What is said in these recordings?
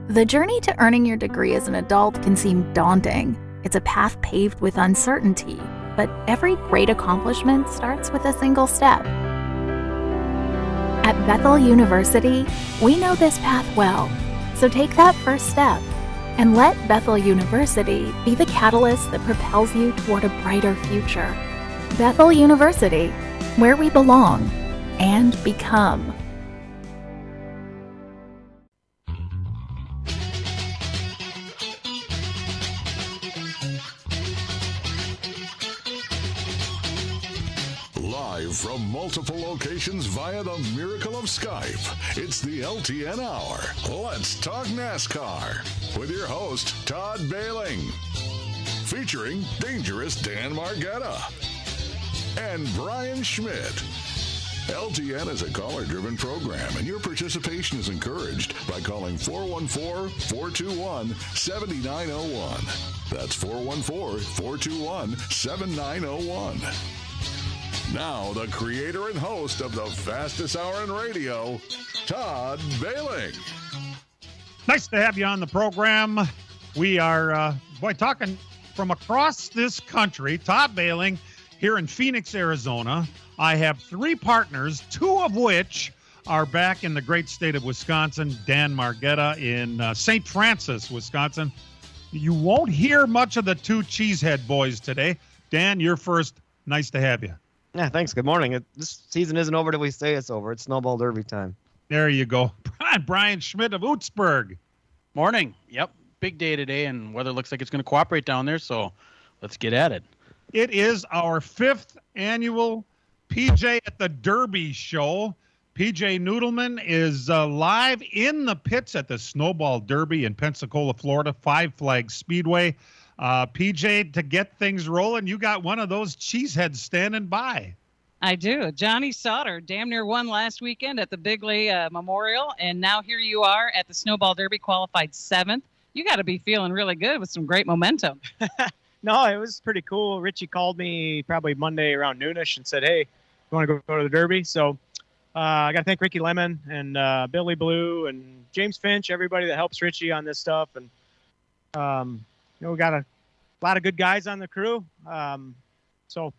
The journey to earning your degree as an adult can seem daunting. It's a path paved with uncertainty, but every great accomplishment starts with a single step. At Bethel University, we know this path well, so take that first step and let Bethel University be the catalyst that propels you toward a brighter future. Bethel University, where we belong and become. Live from multiple locations via the miracle of Skype, it's the LTN Hour. Let's talk NASCAR with your host, Todd Bailing. Featuring dangerous Dan Margetta and Brian Schmidt. LTN is a caller-driven program, and your participation is encouraged by calling 414-421-7901. That's 414-421-7901. Now, the creator and host of the fastest hour in radio, Todd Bailing. Nice to have you on the program. We are, talking from across this country. Todd Bailing here in Phoenix, Arizona. I have three partners, two of which are back in the great state of Wisconsin. Dan Margetta in St. Francis, Wisconsin. You won't hear much of the two Cheesehead boys today. Dan, you're first. Nice to have you. Yeah, thanks. Good morning. This season isn't over till we say it's over. It's Snowball Derby time. There you go. Brian Schmidt of Ootsburg. Morning. Yep. Big day today, and weather looks like it's going to cooperate down there, so let's get at it. It is our 5th annual PJ at the Derby show. PJ Noodleman is live in the pits at the Snowball Derby in Pensacola, Florida, Five Flags Speedway. PJ, to get things rolling, you got one of those cheeseheads standing by. I do. Johnny Sauter damn near won last weekend at the Bigley Memorial, and now here you are at the Snowball Derby, qualified 7th. You got to be feeling really good with some great momentum. No, it was pretty cool. Richie called me probably Monday around noonish and said, hey, you want to go to the Derby? So I got to thank Ricky Lemon and Billy Blue and James Finch, everybody that helps Richie on this stuff. And, we got a lot of good guys on the crew. So,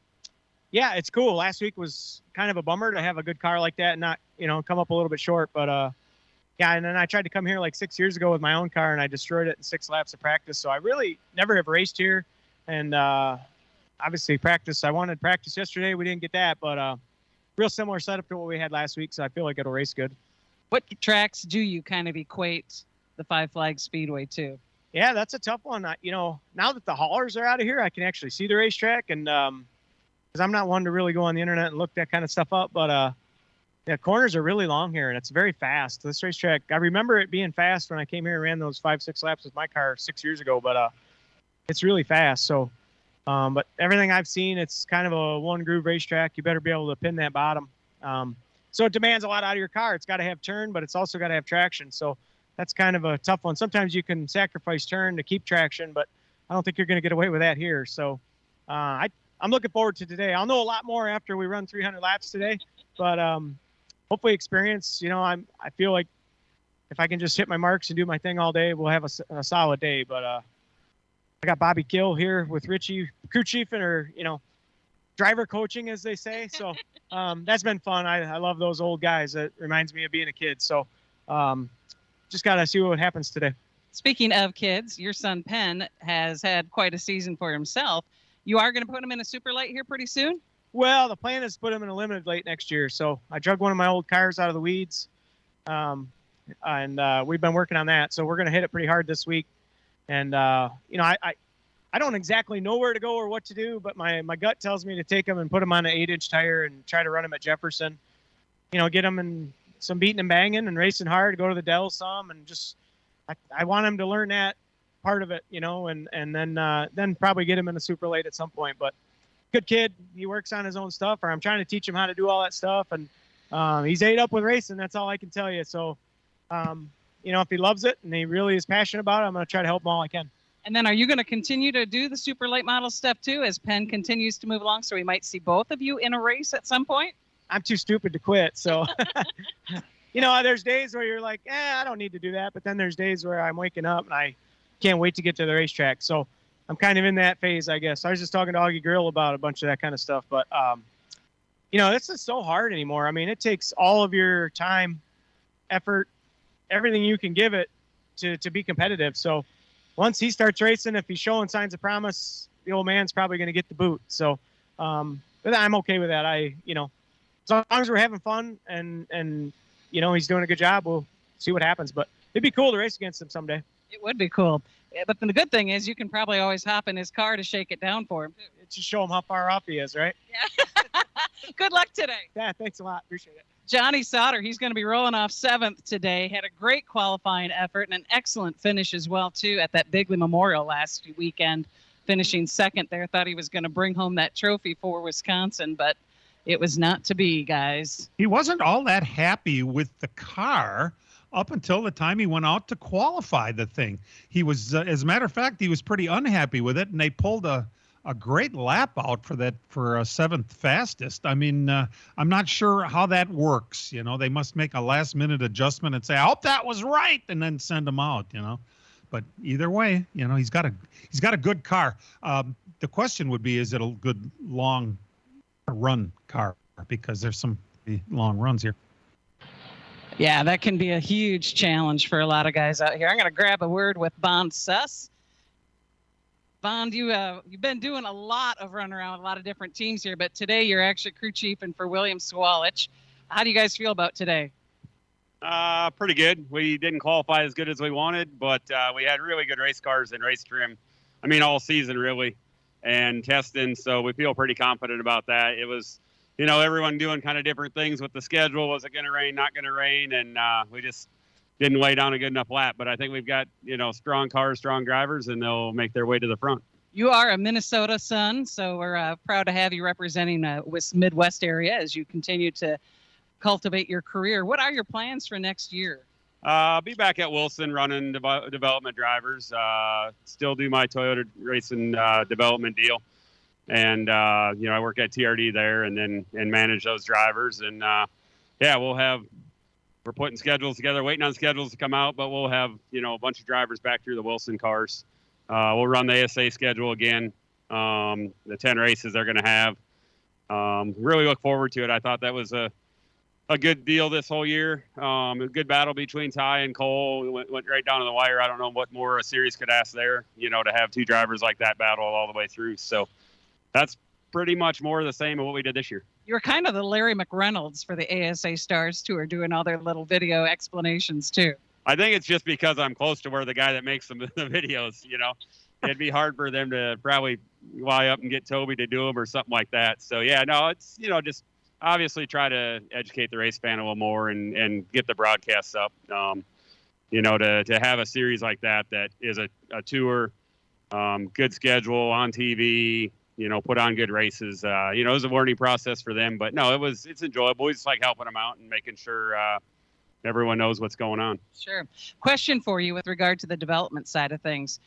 yeah, it's cool. Last week was kind of a bummer to have a good car like that and not, come up a little bit short. But, yeah, and then I tried to come here like 6 years ago with my own car, and I destroyed it in 6 laps of practice. So I really never have raced here. And obviously practice. I wanted practice yesterday. We didn't get that, but real similar setup to what we had last week, so I feel like it'll race good. What tracks do you kind of equate the Five Flags Speedway to? Yeah, that's a tough one. Now that the haulers are out of here, I can actually see the racetrack, and because I'm not one to really go on the internet and look that kind of stuff up, but the corners are really long here, and it's very fast. This racetrack, I remember it being fast when I came here and ran those 5-6 laps with my car 6 years ago, but it's really fast. So, but everything I've seen, it's kind of a one-groove racetrack. You better be able to pin that bottom. So it demands a lot out of your car. It's got to have turn, but it's also got to have traction. So that's kind of a tough one. Sometimes you can sacrifice turn to keep traction, but I don't think you're going to get away with that here. So I'm looking forward to today. I'll know a lot more after we run 300 laps today, but hopefully experience, I feel like if I can just hit my marks and do my thing all day, we'll have a solid day. But I got Bobby Gill here with Richie, crew chief, or, driver coaching, as they say. So that's been fun. I love those old guys. It reminds me of being a kid. So just got to see what happens today. Speaking of kids, your son Penn has had quite a season for himself. You are going to put him in a super late here pretty soon? Well, the plan is to put him in a limited late next year. So I drug one of my old cars out of the weeds, and we've been working on that. So we're going to hit it pretty hard this week. And, I don't exactly know where to go or what to do, but my gut tells me to take him and put him on an 8-inch tire and try to run him at Jefferson, get him in some beating and banging and racing hard, go to the Dells some, and just I want him to learn that part of it, and then probably get him in a super late at some point. But good kid. He works on his own stuff, or I'm trying to teach him how to do all that stuff. And he's ate up with racing. That's all I can tell you. So, if he loves it and he really is passionate about it, I'm going to try to help him all I can. And then are you going to continue to do the super late model stuff too, as Penn continues to move along? So we might see both of you in a race at some point? I'm too stupid to quit. So, there's days where you're like, I don't need to do that. But then there's days where I'm waking up and I can't wait to get to the racetrack. So I'm kind of in that phase, I guess. I was just talking to Augie Grill about a bunch of that kind of stuff. But, it's just so hard anymore. I mean, it takes all of your time, effort, everything you can give it to be competitive. So once he starts racing, if he's showing signs of promise, the old man's probably going to get the boot. So, but I'm okay with that. As long as we're having fun and he's doing a good job, we'll see what happens. But it'd be cool to race against him someday. It would be cool. Yeah, but the good thing is you can probably always hop in his car to shake it down for him. Just show him how far off he is, right? Yeah. Good luck today. Yeah, thanks a lot. Appreciate it. Johnny Sauter, he's going to be rolling off 7th today. Had a great qualifying effort and an excellent finish as well, too, at that Bigley Memorial last weekend, finishing 2nd there. Thought he was going to bring home that trophy for Wisconsin, but it was not to be, guys. He wasn't all that happy with the car up until the time he went out to qualify the thing. He was, as a matter of fact, he was pretty unhappy with it, and they pulled a great lap out for a 7th fastest. I mean, I'm not sure how that works. They must make a last-minute adjustment and say, I hope that was right, and then send him out, But either way, he's got a good car. The question would be, is it a good long run car? Because there's some long runs here. Yeah, that can be a huge challenge for a lot of guys out here. I'm going to grab a word with Bond Suss. Bond, you've been doing a lot of run around with a lot of different teams here, but today you're actually crew chiefing for William Swalich. How do you guys feel about today? Pretty good. We didn't qualify as good as we wanted, but we had really good race cars and race trim. I mean, all season really, and testing. So we feel pretty confident about that. It was, everyone doing kind of different things with the schedule. Was it going to rain? Not going to rain? And we just didn't lay down a good enough lap. But I think we've got, strong cars, strong drivers, and they'll make their way to the front. You are a Minnesota son, so we're proud to have you representing the Midwest area as you continue to cultivate your career. What are your plans for next year? I'll be back at Wilson running development drivers. Still do my Toyota racing development deal. And, I work at TRD there and manage those drivers. And, we're putting schedules together, waiting on schedules to come out, but we'll have, a bunch of drivers back through the Wilson cars. We'll run the ASA schedule again. The 10 races they're going to have. Really look forward to it. I thought that was a good deal this whole year. A good battle between Ty and Cole. Went right down to the wire. I don't know what more a series could ask there, to have two drivers like that battle all the way through. So that's pretty much more of the same of what we did this year. You're kind of the Larry McReynolds for the ASA Stars Tour, doing all their little video explanations too. I think it's just because I'm close to where the guy that makes the videos, it'd be hard for them to probably fly up and get Toby to do them or something like that. So yeah, no, it's, just obviously try to educate the race fan a little more and get the broadcasts up. To have a series like that is a tour, good schedule on TV, put on good races. It was a learning process for them, but no, it's enjoyable. We just like helping them out and making sure everyone knows what's going on. Sure. Question for you with regard to the development side of things.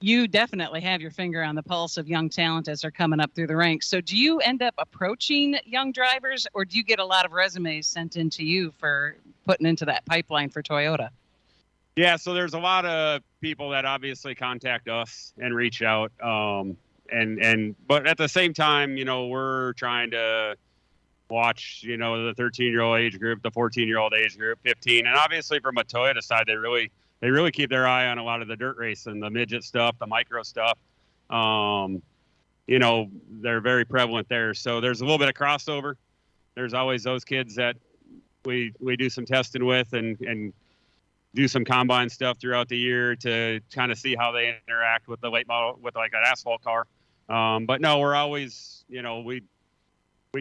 You definitely have your finger on the pulse of young talent as they're coming up through the ranks. So do you end up approaching young drivers, or do you get a lot of resumes sent in to you for putting into that pipeline for Toyota? Yeah, so there's a lot of people that obviously contact us and reach out. But at the same time, we're trying to watch, the 13-year-old age group, the 14-year-old age group, 15. And obviously from a Toyota side, they really keep their eye on a lot of the dirt race and the midget stuff, the micro stuff. They're very prevalent there. So there's a little bit of crossover. There's always those kids that we do some testing with and do some combine stuff throughout the year to kind of see how they interact with the late model, with like an asphalt car. But no, we're always, we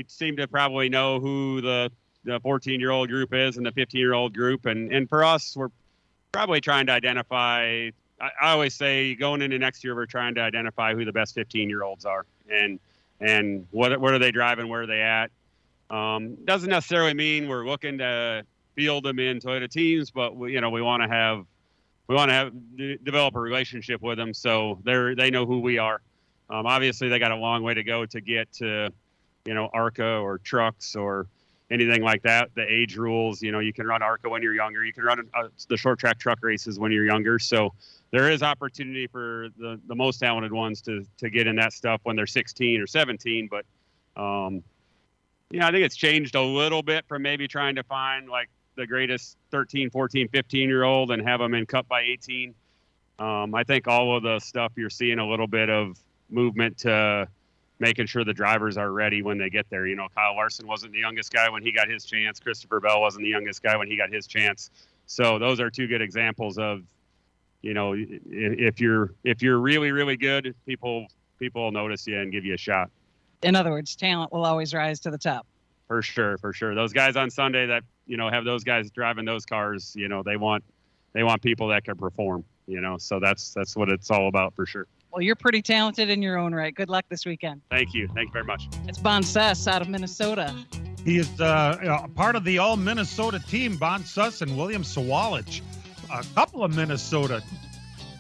seem to probably know who the 14-year-old group is and the 15-year-old group. And for us, we're probably trying to identify, I always say going into next year, we're trying to identify who the best 15-year-olds are and what are they driving, where are they at. Doesn't necessarily mean we're looking to field them in Toyota teams, but we want to develop a relationship with them so they know who we are. Obviously they got a long way to go to get to, ARCA or trucks or anything like that. The age rules, you can run ARCA when you're younger. You can run the short track truck races when you're younger. So there is opportunity for the most talented ones to get in that stuff when they're 16 or 17. But, I think it's changed a little bit from maybe trying to find like the greatest 13, 14, 15-year-old and have them in Cup by 18. I think all of the stuff you're seeing a little bit of movement to making sure the drivers are ready when they get there. Kyle Larson wasn't the youngest guy when he got his chance. Christopher Bell wasn't the youngest guy when he got his chance. So those are two good examples of, if you're really, really good, people will notice you and give you a shot. In other words, talent will always rise to the top. For sure. Those guys on Sunday that, have those guys driving those cars, they want people that can perform, so that's what it's all about for sure. Well, you're pretty talented in your own right. Good luck this weekend. Thank you very much. It's Bon Suss out of Minnesota. He is part of the all-Minnesota team, Bon Suss and William Sawalich. A couple of Minnesota.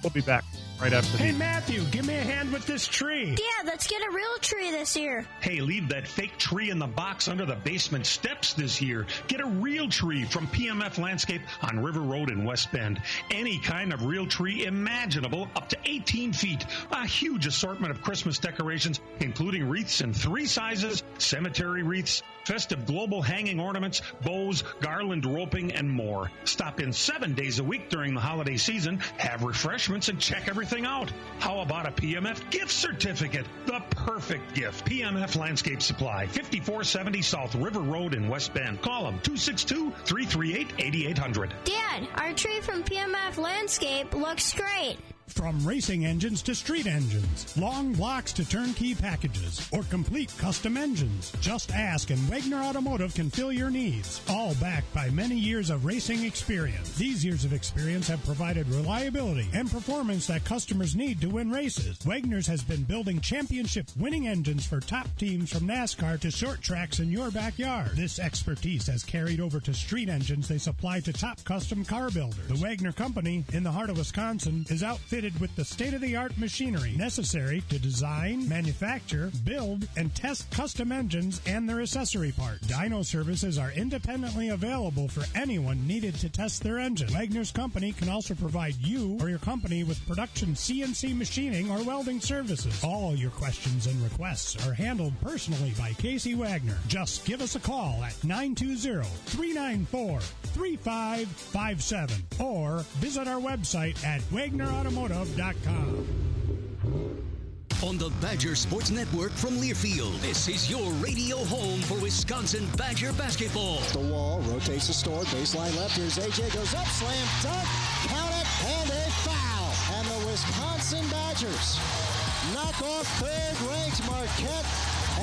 We'll be back right after Hey, Matthew, give me a hand with this tree. Dad, let's get a real tree this year. Hey, leave that fake tree in the box under the basement steps this year. Get a real tree from PMF Landscape on River Road in West Bend. Any kind of real tree imaginable, up to 18 feet. A huge assortment of Christmas decorations, including wreaths in 3 sizes, cemetery wreaths, festive global hanging ornaments, bows, garland roping, and more. Stop in 7 days a week during the holiday season, have refreshments, and check everything out. How about a PMF gift certificate? The perfect gift. PMF Landscape Supply, 5470 South River Road in West Bend. Call them 262-338-8800. Dad, our tree from PMF Landscape looks great. From racing engines to street engines, long blocks to turnkey packages, or complete custom engines, just ask and Wagner Automotive can fill your needs. All backed by many years of racing experience. These years of experience have provided reliability and performance that customers need to win races. Wagner's has been building championship-winning engines for top teams from NASCAR to short tracks in your backyard. This expertise has carried over to street engines they supply to top custom car builders. The Wagner Company, in the heart of Wisconsin, is outfitted with the state-of-the-art machinery necessary to design, manufacture, build, and test custom engines and their accessory parts. Dyno services are independently available for anyone needed to test their engine. Wagner's Company can also provide you or your company with production CNC machining or welding services. All your questions and requests are handled personally by Casey Wagner. Just give us a call at 920-394-3557 or visit our website at WagnerAutomotive.com. On the Badger Sports Network from Learfield, this is your radio home for Wisconsin Badger basketball. The wall rotates the store, baseline left. Here's AJ, goes up, slam dunk, count it, and a foul. And the Wisconsin Badgers knock off third-ranked Marquette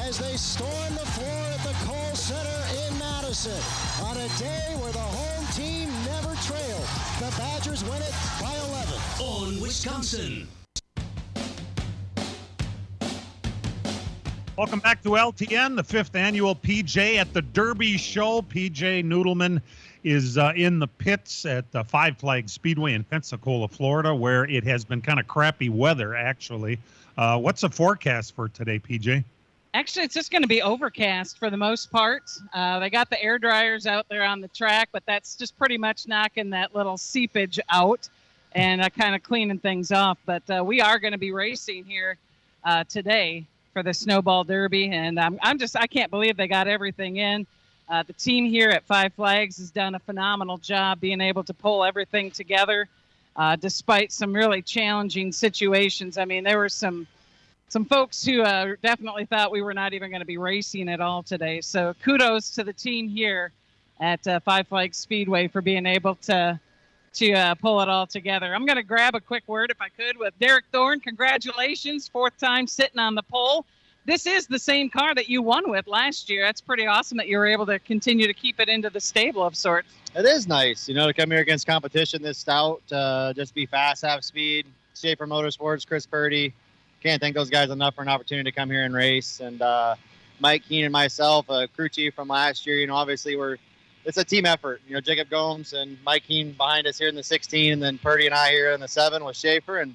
as they storm the floor at the Kohl Center in Madison. On a day where the home team never trailed, the Badgers win it by 11. On Wisconsin. Welcome back to LTN, the 5th annual PJ at the Derby Show. PJ Noodleman is in the pits at Five Flags Speedway in Pensacola, Florida, where it has been kind of crappy weather, actually. What's the forecast for today, PJ? Actually, it's just going to be overcast for the most part. They got the air dryers out there on the track, but that's just pretty much knocking that little seepage out and kind of cleaning things off. But we are going to be racing here today for the Snowball Derby, and I can't believe they got everything in. The team here at Five Flags has done a phenomenal job being able to pull everything together despite some really challenging situations. I mean, there were some folks who definitely thought we were not even going to be racing at all today. So kudos to the team here at Five Flags Speedway for being able to pull it all together. I'm going to grab a quick word, if I could, with Derek Thorne. Congratulations, 4th time sitting on the pole. This is the same car that you won with last year. That's pretty awesome that you were able to continue to keep it into the stable of sorts. It is nice, to come here against competition this stout, just be fast, have speed. Schaefer Motorsports, Chris Purdy. Can't thank those guys enough for an opportunity to come here and race. And Mike Keene and myself, crew chief from last year, obviously it's a team effort. Jacob Gomes and Mike Keene behind us here in the 16, and then Purdy and I here in the 7 with Schaefer. And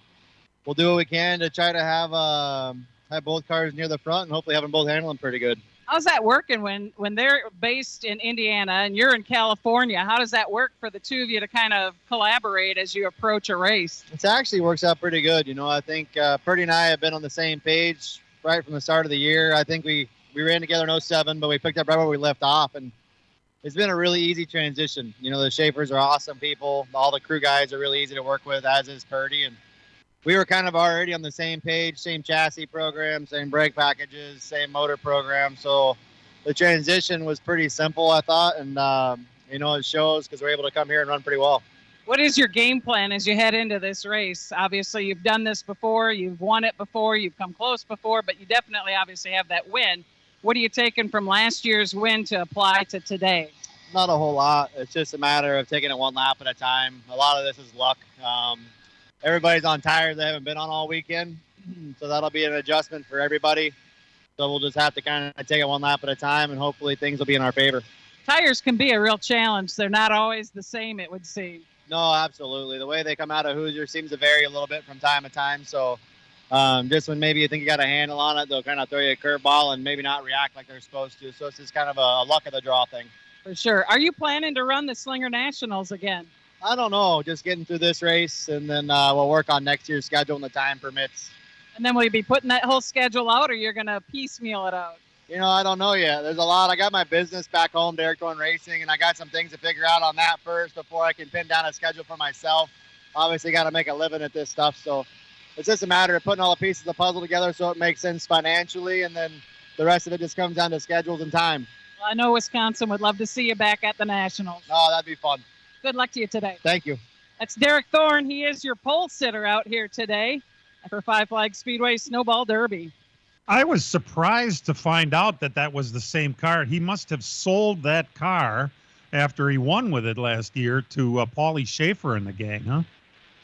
we'll do what we can to try to have both cars near the front and hopefully have them both handling pretty good. How's that working when they're based in Indiana and you're in California? How does that work for the two of you to kind of collaborate as you approach a race? It actually works out pretty good. I think Purdy and I have been on the same page right from the start of the year. I think we ran together in 07, but we picked up right where we left off, and it's been a really easy transition. The Schaefers are awesome people. All the crew guys are really easy to work with, as is Purdy, and we were kind of already on the same page, same chassis program, same brake packages, same motor program. So the transition was pretty simple, I thought. And, it shows because we're able to come here and run pretty well. What is your game plan as you head into this race? Obviously, you've done this before. You've won it before. You've come close before, but you definitely obviously have that win. What are you taking from last year's win to apply to today? Not a whole lot. It's just a matter of taking it one lap at a time. A lot of this is luck. Everybody's on tires they haven't been on all weekend, so that'll be an adjustment for everybody. So we'll just have to kind of take it one lap at a time, and hopefully things will be in our favor. Tires can be a real challenge. They're not always the same, it would seem. No, absolutely. The way they come out of Hoosier seems to vary a little bit from time to time. So just when maybe you think you got a handle on it, they'll kind of throw you a curveball and maybe not react like they're supposed to. So it's just kind of a luck of the draw thing. For sure. Are you planning to run the Slinger Nationals again? I don't know. Just getting through this race, and then we'll work on next year's schedule when the time permits. And then will you be putting that whole schedule out, or you're going to piecemeal it out? I don't know yet. There's a lot. I got my business back home, Derek Thorne Racing, and I got some things to figure out on that first before I can pin down a schedule for myself. Obviously, got to make a living at this stuff, so it's just a matter of putting all the pieces of the puzzle together so it makes sense financially, and then the rest of it just comes down to schedules and time. Well, I know Wisconsin would love to see you back at the Nationals. Oh, that'd be fun. Good luck to you today. Thank you. That's Derek Thorne. He is your pole sitter out here today for Five Flag Speedway Snowball Derby. I was surprised to find out that was the same car. He must have sold that car after he won with it last year to Paulie Schaefer and the gang, huh?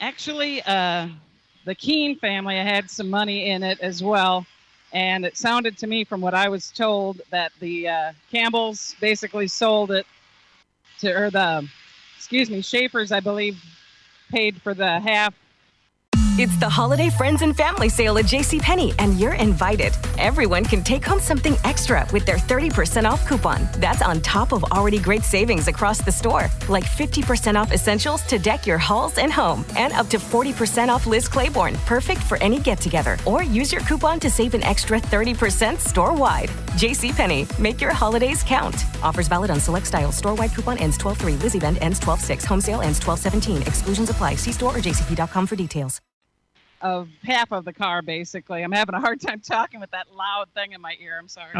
Actually, the Keene family had some money in it as well. And it sounded to me, from what I was told, that the Campbells basically sold it to, or the, Schaefers, I believe, paid for the half. It's the holiday friends and family sale at JCPenney, and you're invited. Everyone can take home something extra with their 30% off coupon. That's on top of already great savings across the store, like 50% off essentials to deck your halls and home, and up to 40% off Liz Claiborne, perfect for any get-together. Or use your coupon to save an extra 30% store-wide. JCPenney, make your holidays count. Offers valid on select styles. Store-wide coupon ends 12/3. Liz event ends 12/6. Home sale ends 12/17. Exclusions apply. See store or jcp.com for details. Of half of the car, basically. I'm having a hard time talking with that loud thing in my ear. I'm sorry.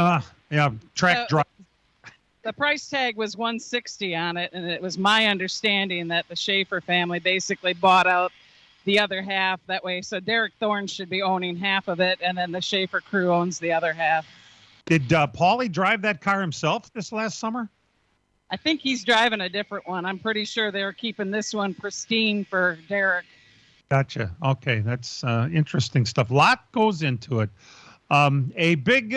Track drive. The price tag was $160 on it, and it was my understanding that the Schaefer family basically bought out the other half that way. So Derek Thorne should be owning half of it, and then the Schaefer crew owns the other half. Did Paulie drive that car himself this last summer? I think he's driving a different one. I'm pretty sure they're keeping this one pristine for Derek. Gotcha. Okay, that's interesting stuff. A lot goes into it. A big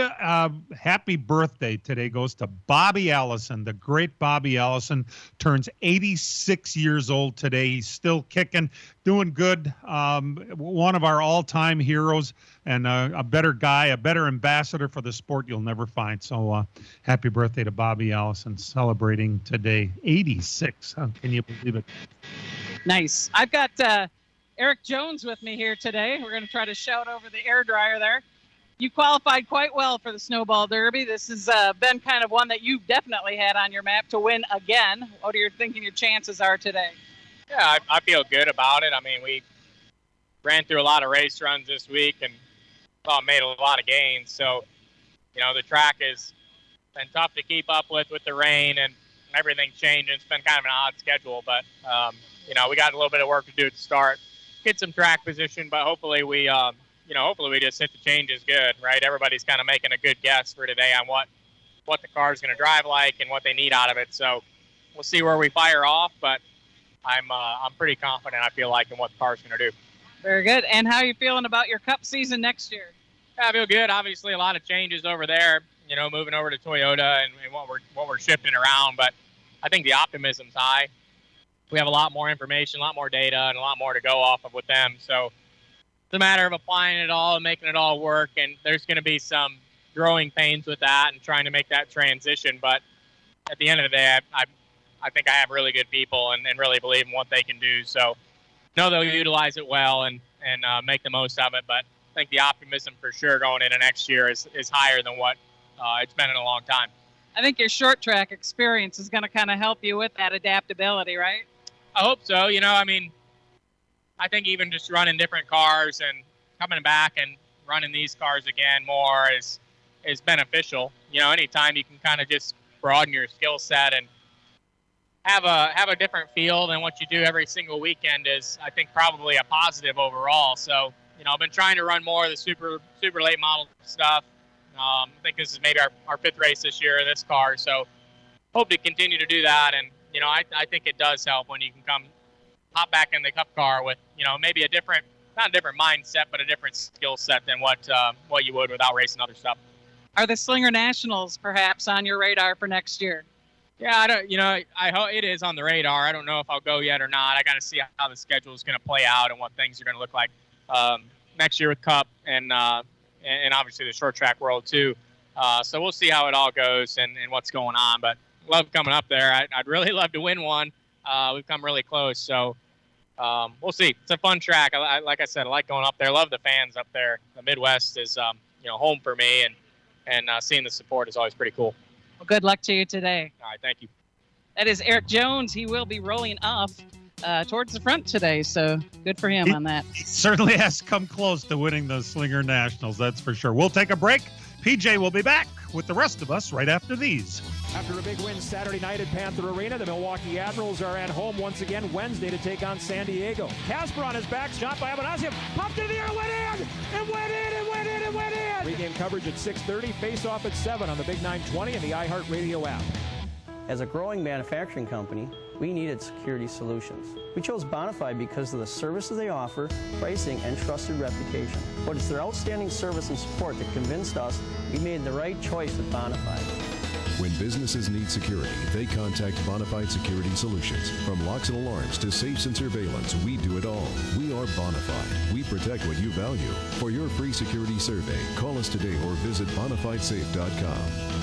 happy birthday today goes to Bobby Allison. The great Bobby Allison turns 86 years old today. He's still kicking, doing good. One of our all-time heroes, and a better guy, a better ambassador for the sport you'll never find. So happy birthday to Bobby Allison, celebrating today. 86. How can you believe it? Nice. I've got Eric Jones with me here today. We're going to try to shout over the air dryer there. You qualified quite well for the Snowball Derby. This has been kind of one that you definitely had on your map to win again. What are you thinking your chances are today? Yeah, I feel good about it. I mean, we ran through a lot of race runs this week and made a lot of gains. So, the track has been tough to keep up with the rain and everything's changing. It's been kind of an odd schedule, but, we got a little bit of work to do to start. Get some track position, but hopefully we just hit the changes good, right? Everybody's kind of making a good guess for today on what the car is going to drive like and what they need out of it. So we'll see where we fire off, but I'm pretty confident, I feel like, in what the car's going to do. Very good. And how are you feeling about your Cup season next year? Yeah, I feel good. Obviously, a lot of changes over there, moving over to Toyota and what we're shifting around, but I think the optimism's high. We have a lot more information, a lot more data, and a lot more to go off of with them. So it's a matter of applying it all and making it all work. And there's going to be some growing pains with that and trying to make that transition. But at the end of the day, I think I have really good people and really believe in what they can do. So know they'll utilize it well and make the most of it. But I think the optimism for sure going into next year is higher than what it's been in a long time. I think your short track experience is going to kind of help you with that adaptability, right? I hope so. I think even just running different cars and coming back and running these cars again more is beneficial. Anytime you can kind of just broaden your skill set and have a different feel than what you do every single weekend is, I think, probably a positive overall. So, I've been trying to run more of the super late model stuff. I think this is maybe our fifth race this year in this car. So hope to continue to do that. And, I think it does help when you can hop back in the Cup car with, maybe not a different mindset, but a different skill set than what you would without racing other stuff. Are the Slinger Nationals perhaps on your radar for next year? Yeah, I hope it is on the radar. I don't know if I'll go yet or not. I got to see how the schedule is going to play out and what things are going to look like next year with Cup and obviously the short track world too. So we'll see how it all goes and what's going on. But love coming up there. I'd really love to win one. We've come really close, so we'll see. It's a fun track. Like I said, I like going up there. Love the fans up there. The Midwest is home for me, and seeing the support is always pretty cool. Well, good luck to you today. All right, thank you. That is Eric Jones. He will be rolling up towards the front today, so good for him on that. He certainly has come close to winning the Slinger Nationals, that's for sure. We'll take a break. PJ will be back with the rest of us right after these. After a big win Saturday night at Panther Arena, the Milwaukee Admirals are at home once again Wednesday to take on San Diego. Casper on his back, shot by Abanasian, popped in the air, went in! It went in, it went in, it went in! Pre-game coverage at 6:30, face-off at 7 on the Big 920 and the iHeartRadio app. As a growing manufacturing company, we needed security solutions. We chose Bonafide because of the services they offer, pricing, and trusted reputation. But it's their outstanding service and support that convinced us we made the right choice with Bonafide. When businesses need security, they contact Bonafide Security Solutions. From locks and alarms to safes and surveillance, we do it all. We are Bonafide. We protect what you value. For your free security survey, call us today or visit bonafidesafe.com.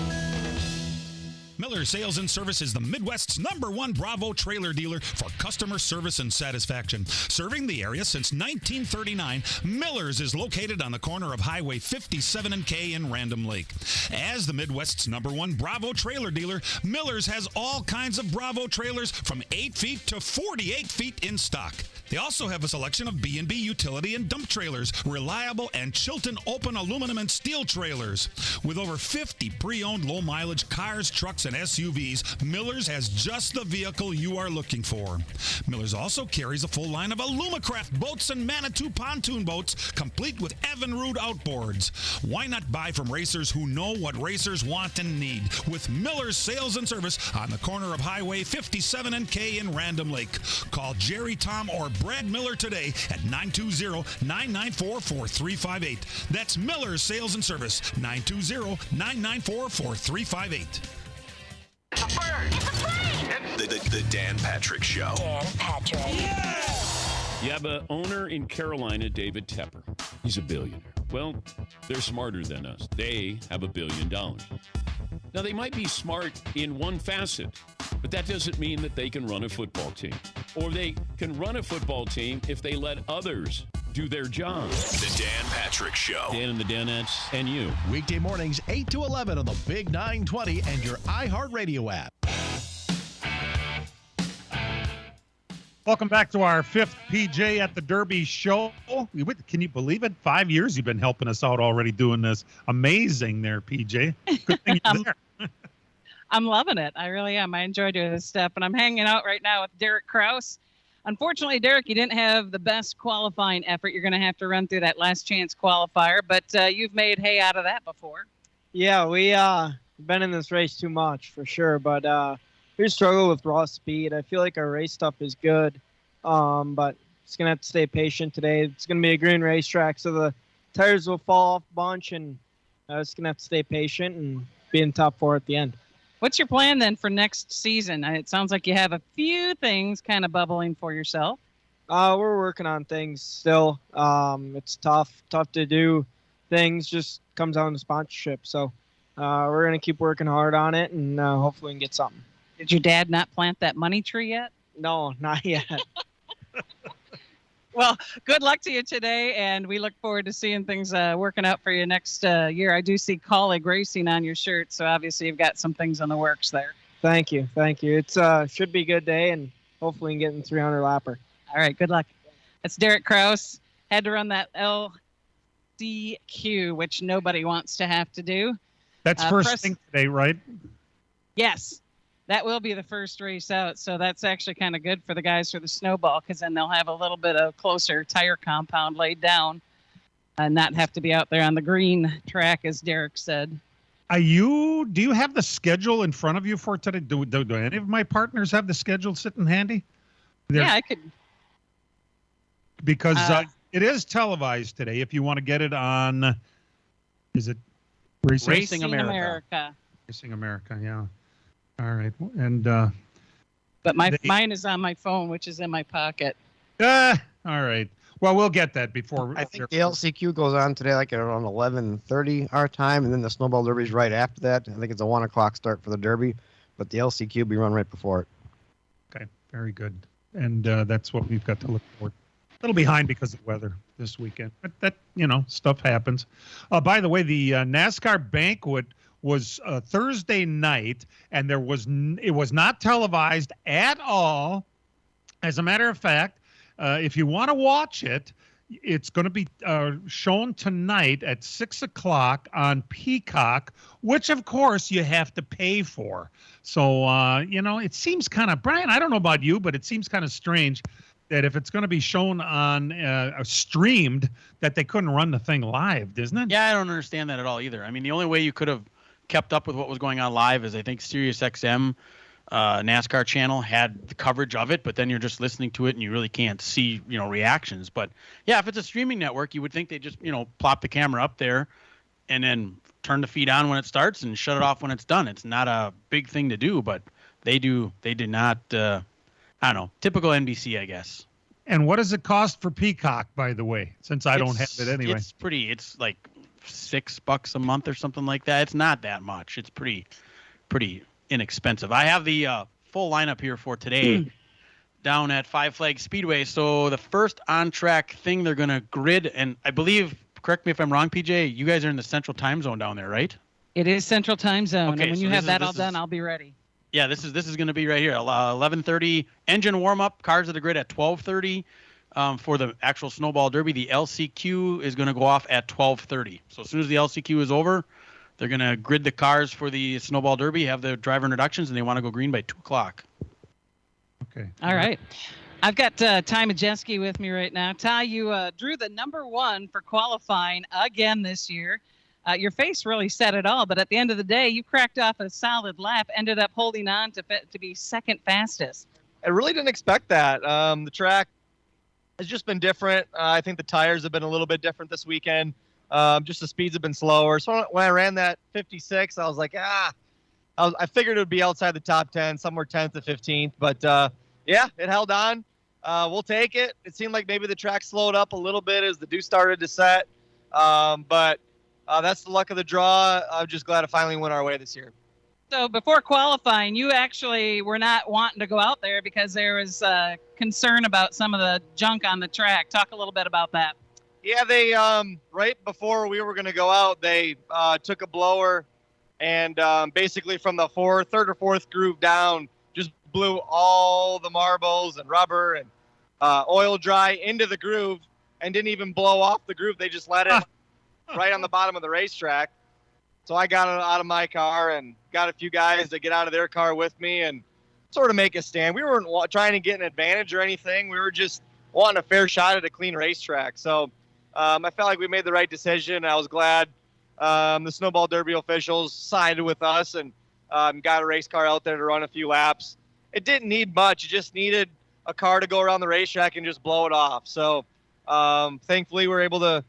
Miller Sales and Service is the Midwest's #1 Bravo trailer dealer for customer service and satisfaction. Serving the area since 1939, Miller's is located on the corner of Highway 57 and K in Random Lake. As the Midwest's #1 Bravo trailer dealer, Miller's has all kinds of Bravo trailers from 8 feet to 48 feet in stock. They also have a selection of B&B utility and dump trailers, reliable and Chilton open aluminum and steel trailers. With over 50 pre-owned low-mileage cars, trucks, and SUVs, Miller's has just the vehicle you are looking for. Miller's also carries a full line of Alumacraft boats and Manitou pontoon boats, complete with Evinrude outboards. Why not buy from racers who know what racers want and need? With Miller's Sales and Service on the corner of Highway 57 and K in Random Lake. Call Jerry, Tom, or Brad Miller today at 920-994-4358. That's Miller's Sales and Service, 920-994-4358. The Dan Patrick Show. Dan Patrick. Yeah! You have an owner in Carolina, David Tepper. He's a billionaire. Well, they're smarter than us. They have $1 billion. Now, they might be smart in one facet, but that doesn't mean that they can run a football team. Or they can run a football team if they let others do their job. The Dan Patrick Show. Dan and the Danettes and you. Weekday mornings, 8 to 11 on the Big 920 and your iHeartRadio app. Welcome back to our 5th PJ at the Derby show. Can you believe it? 5 years you've been helping us out already doing this. Amazing there, PJ. Good thing you're there. I'm loving it. I really am. I enjoy doing this stuff. And I'm hanging out right now with Derek Kraus. Unfortunately, Derek, you didn't have the best qualifying effort. You're going to have to run through that last chance qualifier, but you've made hay out of that before. Yeah, we been in this race too much for sure, but we struggle with raw speed. I feel like our race stuff is good, but it's going to have to stay patient today. It's going to be a green racetrack, so the tires will fall off a bunch, and it's going to have to stay patient and be in top 4 at the end. What's your plan then for next season? It sounds like you have a few things kind of bubbling for yourself. We're working on things still. It's tough to do things just comes down to sponsorship. So we're going to keep working hard on it, and hopefully we can get something. Did your dad not plant that money tree yet? No, not yet. Well, good luck to you today, and we look forward to seeing things working out for you next year. I do see colleague racing on your shirt, so obviously you've got some things in the works there. Thank you. It's should be a good day, and hopefully we can get in 300 lapper. All right, good luck. That's Derek Kraus. Had to run that LCQ, which nobody wants to have to do. That's first thing today, right? Yes. That will be the first race out, so that's actually kind of good for the guys for the snowball, because then they'll have a little bit of closer tire compound laid down and not have to be out there on the green track, as Derek said. Do you have the schedule in front of you for today? Do any of my partners have the schedule sitting handy? Yeah, I could. Because it is televised today. If you want to get it on, is it Racing America? Racing America, yeah. All right, and but mine is on my phone, which is in my pocket. All right. Well, we'll get that before. I think the LCQ goes on today, like around 11:30 our time, and then the Snowball Derby's right after that. I think it's a 1 o'clock start for the Derby, but the LCQ will be run right before it. Okay, very good. And that's what we've got to look for. A little behind because of weather this weekend, but that stuff happens. By the way, the NASCAR banquet was Thursday night, and it was not televised at all. As a matter of fact, if you want to watch it, it's going to be shown tonight at 6 o'clock on Peacock, which of course you have to pay for. So it seems kind of, Brian, I don't know about you, but it seems kind of strange that if it's going to be shown on streamed, that they couldn't run the thing live, doesn't it? Yeah, I don't understand that at all either. I mean, the only way you could have kept up with what was going on live is I think SiriusXM NASCAR channel had the coverage of it, but then you're just listening to it and you really can't see reactions. But yeah, if it's a streaming network, you would think they just plop the camera up there and then turn the feed on when it starts and shut it off when it's done. It's not a big thing to do, but they did not. I don't know, typical NBC, I guess. And what does it cost for Peacock, by the way, since I don't have it anyway? It's like $6 a month or something like that. It's not that much. It's pretty inexpensive. I have the full lineup here for today down at Five Flags Speedway. So the first on-track thing they're going to grid, and I believe, correct me if I'm wrong, PJ, you guys are in the Central Time Zone down there, right? It is Central Time Zone, okay, and when you have that all done, I'll be ready. Yeah, this is going to be right here. 11:30 engine warm-up, cars at the grid at 12:30. For the actual Snowball Derby, the LCQ is going to go off at 12:30. So as soon as the LCQ is over, they're going to grid the cars for the Snowball Derby, have the driver introductions, and they want to go green by 2 o'clock. Okay. All right. I've got Ty Majeski with me right now. Ty, you drew the number 1 for qualifying again this year. Your face really said it all, but at the end of the day, you cracked off a solid lap, ended up holding on to be second fastest. I really didn't expect that. The track has just been different. I think the tires have been a little bit different this weekend. Just the speeds have been slower. So when I ran that 56, I was like, I figured it would be outside the top 10, somewhere 10th to 15th. But, yeah, it held on. We'll take it. It seemed like maybe the track slowed up a little bit as the dew started to set. But that's the luck of the draw. I'm just glad to finally win our way this year. So before qualifying, you actually were not wanting to go out there because there was concern about some of the junk on the track. Talk a little bit about that. Yeah, they right before we were going to go out, they took a blower and basically from the third or fourth groove down, just blew all the marbles and rubber and oil dry into the groove and didn't even blow off the groove. They just let it right on the bottom of the racetrack. So I got out of my car and got a few guys to get out of their car with me and sort of make a stand. We weren't trying to get an advantage or anything. We were just wanting a fair shot at a clean racetrack. So I felt like we made the right decision. I was glad the Snowball Derby officials sided with us and got a race car out there to run a few laps. It didn't need much. You just needed a car to go around the racetrack and just blow it off. So thankfully we were able to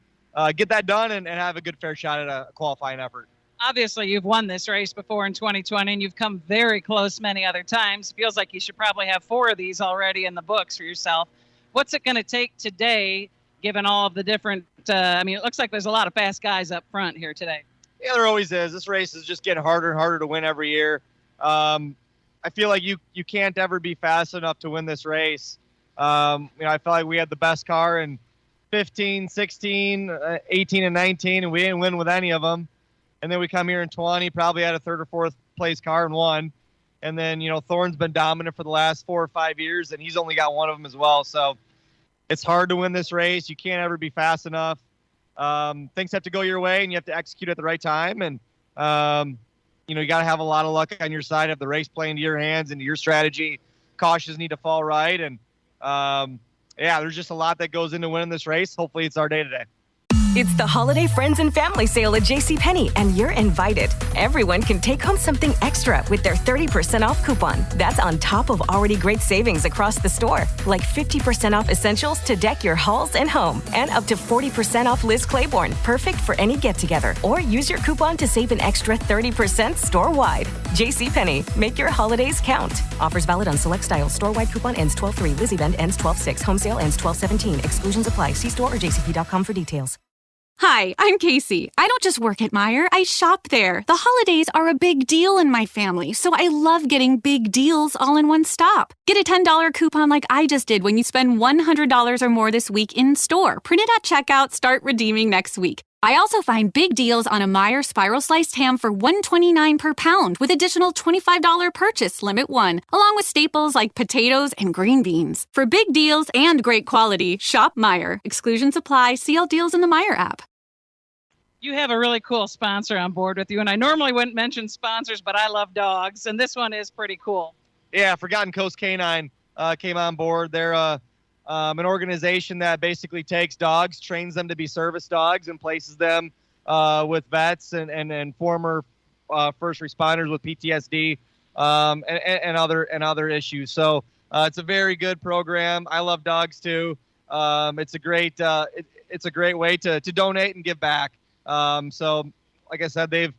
get that done and have a good fair shot at a qualifying effort. Obviously, you've won this race before in 2020, and you've come very close many other times. Feels like you should probably have 4 of these already in the books for yourself. What's it going to take today, given all of the different it looks like there's a lot of fast guys up front here today. Yeah, there always is. This race is just getting harder and harder to win every year. I feel like you can't ever be fast enough to win this race. I feel like we had the best car in 15, 16, 18, and 19, and we didn't win with any of them. And then we come here in 20, probably had a third or fourth place car and won. And then, Thorne's been dominant for the last 4 or 5 years, and he's only got one of them as well. So it's hard to win this race. You can't ever be fast enough. Things have to go your way, and you have to execute at the right time. And, you got to have a lot of luck on your side, have the race playing to your hands and to your strategy. Cautions need to fall right. And, there's just a lot that goes into winning this race. Hopefully it's our day today. It's the holiday friends and family sale at JCPenney, and you're invited. Everyone can take home something extra with their 30% off coupon. That's on top of already great savings across the store, like 50% off essentials to deck your halls and home, and up to 40% off Liz Claiborne, perfect for any get-together. Or use your coupon to save an extra 30% store-wide. JCPenney, make your holidays count. Offers valid on select styles. Store-wide coupon ends 12/3. Liz event ends 12/6. Home sale ends 12/17. Exclusions apply. See store or jcp.com for details. Hi, I'm Casey. I don't just work at Meijer, I shop there. The holidays are a big deal in my family, so I love getting big deals all in one stop. Get a $10 coupon like I just did when you spend $100 or more this week in store. Print it at checkout, start redeeming next week. I also find big deals on a Meijer spiral sliced ham for $1.29 per pound with additional $25 purchase limit 1, along with staples like potatoes and green beans. For big deals and great quality, shop Meijer. Exclusions apply. See all deals in the Meijer app. You have a really cool sponsor on board with you, and I normally wouldn't mention sponsors, but I love dogs, and this one is pretty cool. Yeah, Forgotten Coast Canine came on board. They're an organization that basically takes dogs, trains them to be service dogs, and places them with vets and former first responders with PTSD and other issues. So it's a very good program. I love dogs too. It's a great way to donate and give back. So like I said, they've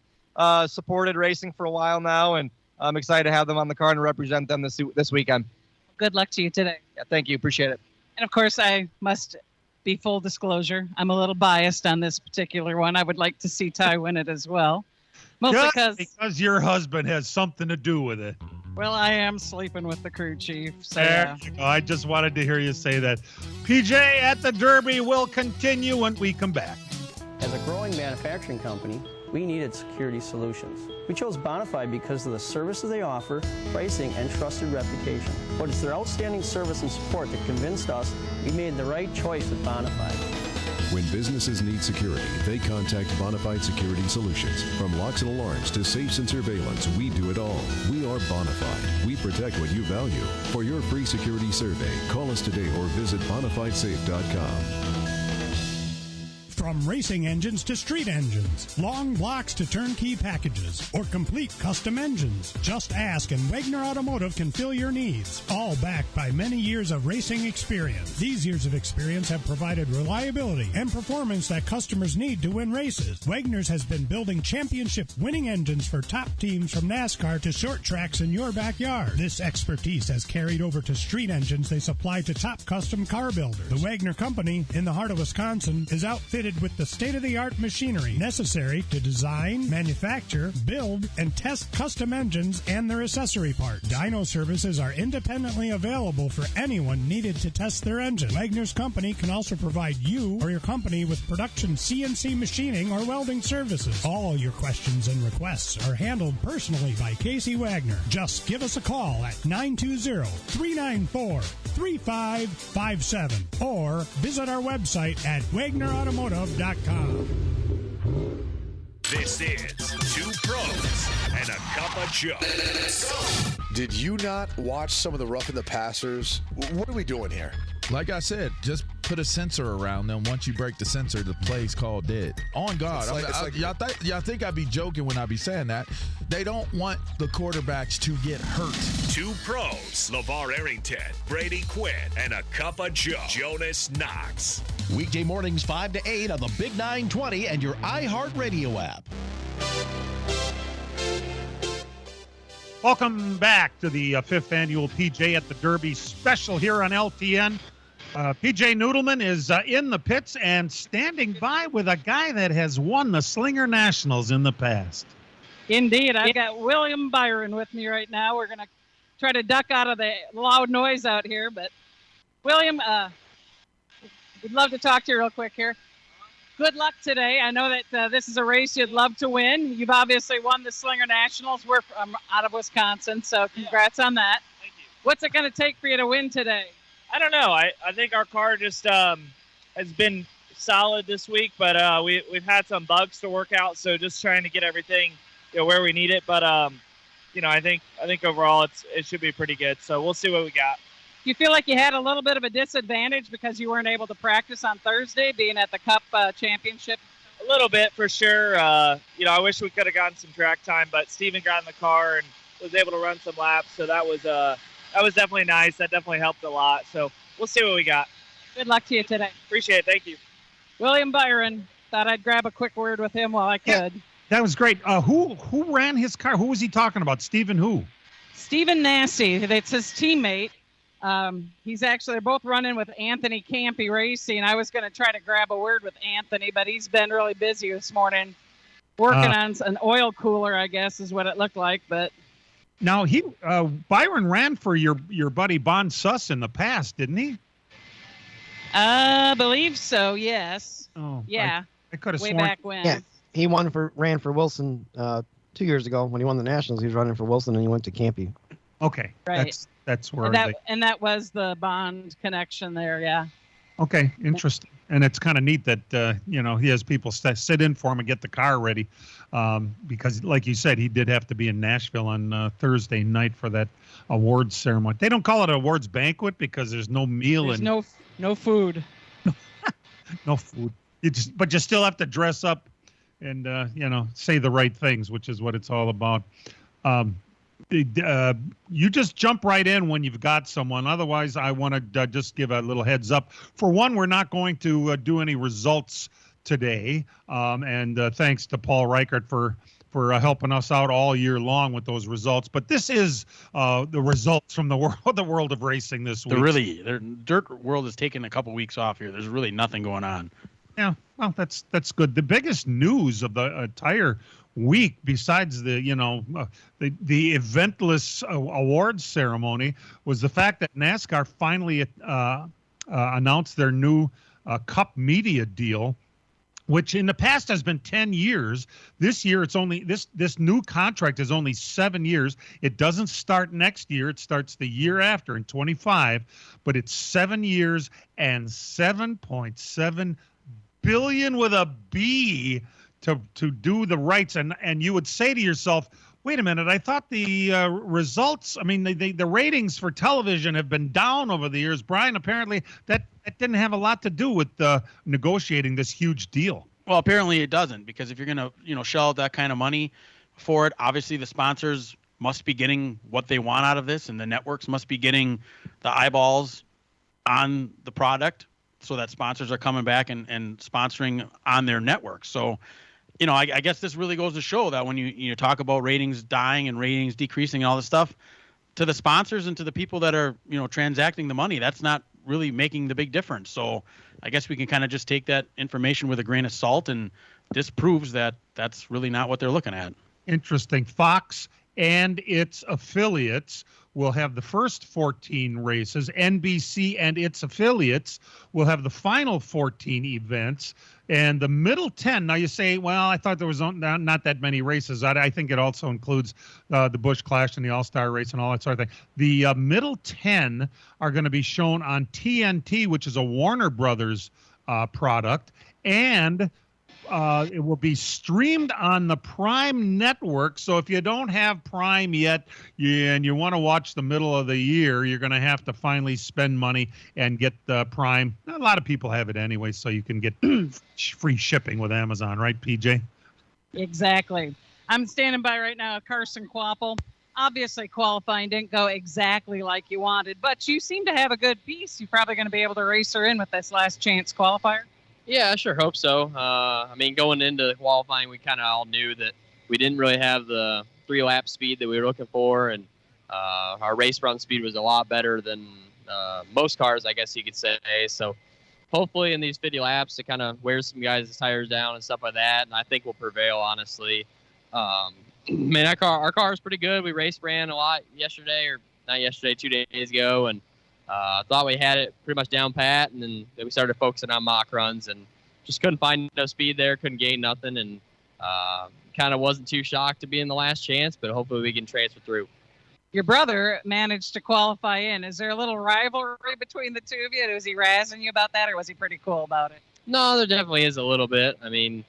supported racing for a while now, and I'm excited to have them on the card and represent them this weekend. Good luck to you today. Yeah, thank you. Appreciate it. And of course, I must be full disclosure. I'm a little biased on this particular one. I would like to see Ty win it as well. Mostly because your husband has something to do with it. Well, I am sleeping with the crew chief. So there you go. I just wanted to hear you say that. PJ at the Derby will continue when we come back. As a growing manufacturing company, we needed security solutions. We chose Bonafide because of the services they offer, pricing, and trusted reputation. But it's their outstanding service and support that convinced us we made the right choice with Bonafide. When businesses need security, they contact Bonafide Security Solutions. From locks and alarms to safes and surveillance, we do it all. We are Bonafide. We protect what you value. For your free security survey, call us today or visit bonafidesafe.com. From racing engines to street engines, long blocks to turnkey packages, or complete custom engines, just ask and Wagner Automotive can fill your needs. All backed by many years of racing experience. These years of experience have provided reliability and performance that customers need to win races. Wagner's has been building championship-winning engines for top teams from NASCAR to short tracks in your backyard. This expertise has carried over to street engines they supply to top custom car builders. The Wagner Company, in the heart of Wisconsin, is outfitted with the state-of-the-art machinery necessary to design, manufacture, build, and test custom engines and their accessory parts. Dyno services are independently available for anyone needed to test their engine. Wagner's Company can also provide you or your company with production CNC machining or welding services. All your questions and requests are handled personally by Casey Wagner. Just give us a call at 920-394-3557 or visit our website at WagnerAutomotive.com. This is Two Pros and a Cup of Joe. Did you not watch some of the Roughing the Passers? What are we doing here? Like I said, just put a sensor around them. Once you break the sensor, the play's called dead. On God. Y'all think I be joking when I be saying that. They don't want the quarterbacks to get hurt. Two Pros, LeVar Arrington, Brady Quinn, and a Cup of Joe, Jonas Knox. Weekday mornings 5 to 8 on the Big 920 and your iHeartRadio app. Welcome back to the 5th annual PJ at the Derby special here on LTN. PJ Noodleman is in the pits and standing by with a guy that has won the Slinger Nationals in the past. Indeed. I've got William Byron with me right now. We're going to try to duck out of the loud noise out here. But, William, we'd love to talk to you real quick here. Good luck today. I know that this is a race you'd love to win. You've obviously won the Slinger Nationals. We're from out of Wisconsin, so congrats on that. Thank you. What's it going to take for you to win today? I don't know. I think our car just has been solid this week, but we've had some bugs to work out, so just trying to get everything where we need it. But I think overall it should be pretty good. So we'll see what we got. Do you feel like you had a little bit of a disadvantage because you weren't able to practice on Thursday, being at the Cup Championship? A little bit for sure. I wish we could have gotten some track time, but Steven got in the car and was able to run some laps, so that was definitely nice. That definitely helped a lot. So we'll see what we got. Good luck to you today. Appreciate it. Thank you. William Byron. Thought I'd grab a quick word with him while I could. Yeah, that was great. Who ran his car? Who was he talking about? Steven who? Steven Nassy. That's his teammate. They're both running with Anthony Campy Racing. I was going to try to grab a word with Anthony, but he's been really busy this morning working on an oil cooler, I guess is what it looked like. But now Byron ran for your buddy Bon Suss in the past, didn't he? I believe so. Yes. Oh, yeah. I could have way sworn. back when. Yeah, he ran for Wilson 2 years ago when he won the Nationals. He was running for Wilson and he went to Campy. Okay, right. That's where that was the Bond connection there. Yeah. Okay, interesting. And it's kind of neat that he has people sit in for him and get the car ready, because, like you said, he did have to be in Nashville on Thursday night for that awards ceremony. They don't call it an awards banquet because there's no meal There's and no food. no food. But you still have to dress up and say the right things, which is what it's all about. You just jump right in when you've got someone. Otherwise, I want to just give a little heads up. For one, we're not going to do any results today. And thanks to Paul Reichert for helping us out all year long with those results. But this is the results from the world of racing this week. The dirt world has taken a couple weeks off here. There's really nothing going on. Yeah, well, that's good. The biggest news of the entire week, besides the eventless awards ceremony, was the fact that NASCAR finally announced their new Cup media deal, which in the past has been 10 years. This year, it's only this new contract is only 7 years. It doesn't start next year. It starts the year after in 25, but it's 7 years and $7.7 billion with a B to do the rights. And you would say to yourself, wait a minute, I thought the results, the ratings for television have been down over the years. Brian, apparently that didn't have a lot to do with negotiating this huge deal. Well, apparently it doesn't, because if you're going to shell out that kind of money for it, obviously the sponsors must be getting what they want out of this, and the networks must be getting the eyeballs on the product, so that sponsors are coming back and sponsoring on their network. So, I guess this really goes to show that when you talk about ratings dying and ratings decreasing and all this stuff, to the sponsors and to the people that are, transacting the money, that's not really making the big difference. So I guess we can kind of just take that information with a grain of salt, and this proves that that's really not what they're looking at. Interesting. Fox and its affiliates will have the first 14 races. NBC and its affiliates will have the final 14 events. And the middle 10, now you say, well, I thought there was not that many races. I think it also includes the Busch Clash and the All-Star Race and all that sort of thing. The middle 10 are going to be shown on TNT, which is a Warner Brothers product. And it will be streamed on the Prime network. So if you don't have Prime yet and you want to watch the middle of the year, you're going to have to finally spend money and get the Prime. A lot of people have it anyway, so you can get free shipping with Amazon, right, PJ? Exactly. I'm standing by right now, Carson Quapple. Obviously, qualifying didn't go exactly like you wanted, but you seem to have a good piece. You're probably going to be able to race her in with this last chance qualifier. Yeah, I sure hope so. Going into the qualifying, we kind of all knew that we didn't really have the 3-lap speed that we were looking for, and our race run speed was a lot better than most cars, I guess you could say. So hopefully in these 50 laps to kind of wear some guys' tires down and stuff like that, and I think we'll prevail, honestly. Man, our car is pretty good. We ran a lot yesterday, or not yesterday, 2 days ago, and thought we had it pretty much down pat, and then we started focusing on mock runs and just couldn't find no speed there, couldn't gain nothing, and kind of wasn't too shocked to be in the last chance, but hopefully we can transfer through. Your brother managed to qualify in. Is there a little rivalry between the two of you? Was he razzing you about that, or was he pretty cool about it? No, there definitely is a little bit. I mean,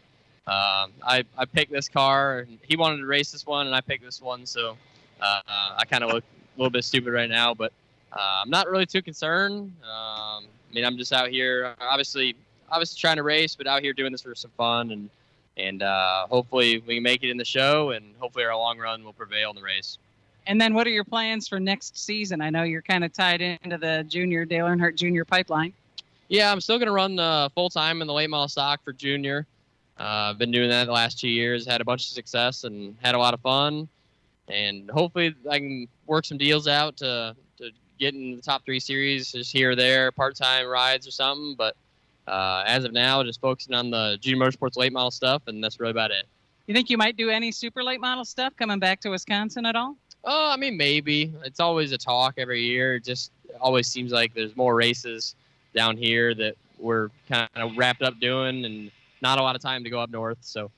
I picked this car, and he wanted to race this one, and I picked this one, so I kind of look a little bit stupid right now, but I'm not really too concerned. I mean, I'm just out here, obviously trying to race, but out here doing this for some fun, and hopefully we can make it in the show, and hopefully our long run will prevail in the race. And then what are your plans for next season? I know you're kind of tied into the junior Dale Earnhardt Junior pipeline. Yeah, I'm still going to run full-time in the late model stock for junior. I've been doing that the last 2 years, had a bunch of success and had a lot of fun. And hopefully I can work some deals out to get in the top 3 series, just here or there, part-time rides or something. But as of now, just focusing on the junior motorsports late model stuff, and that's really about it. You think you might do any super late model stuff coming back to Wisconsin at all? Oh, I mean, maybe. It's always a talk every year. It just always seems like there's more races down here that we're kind of wrapped up doing and not a lot of time to go up north. So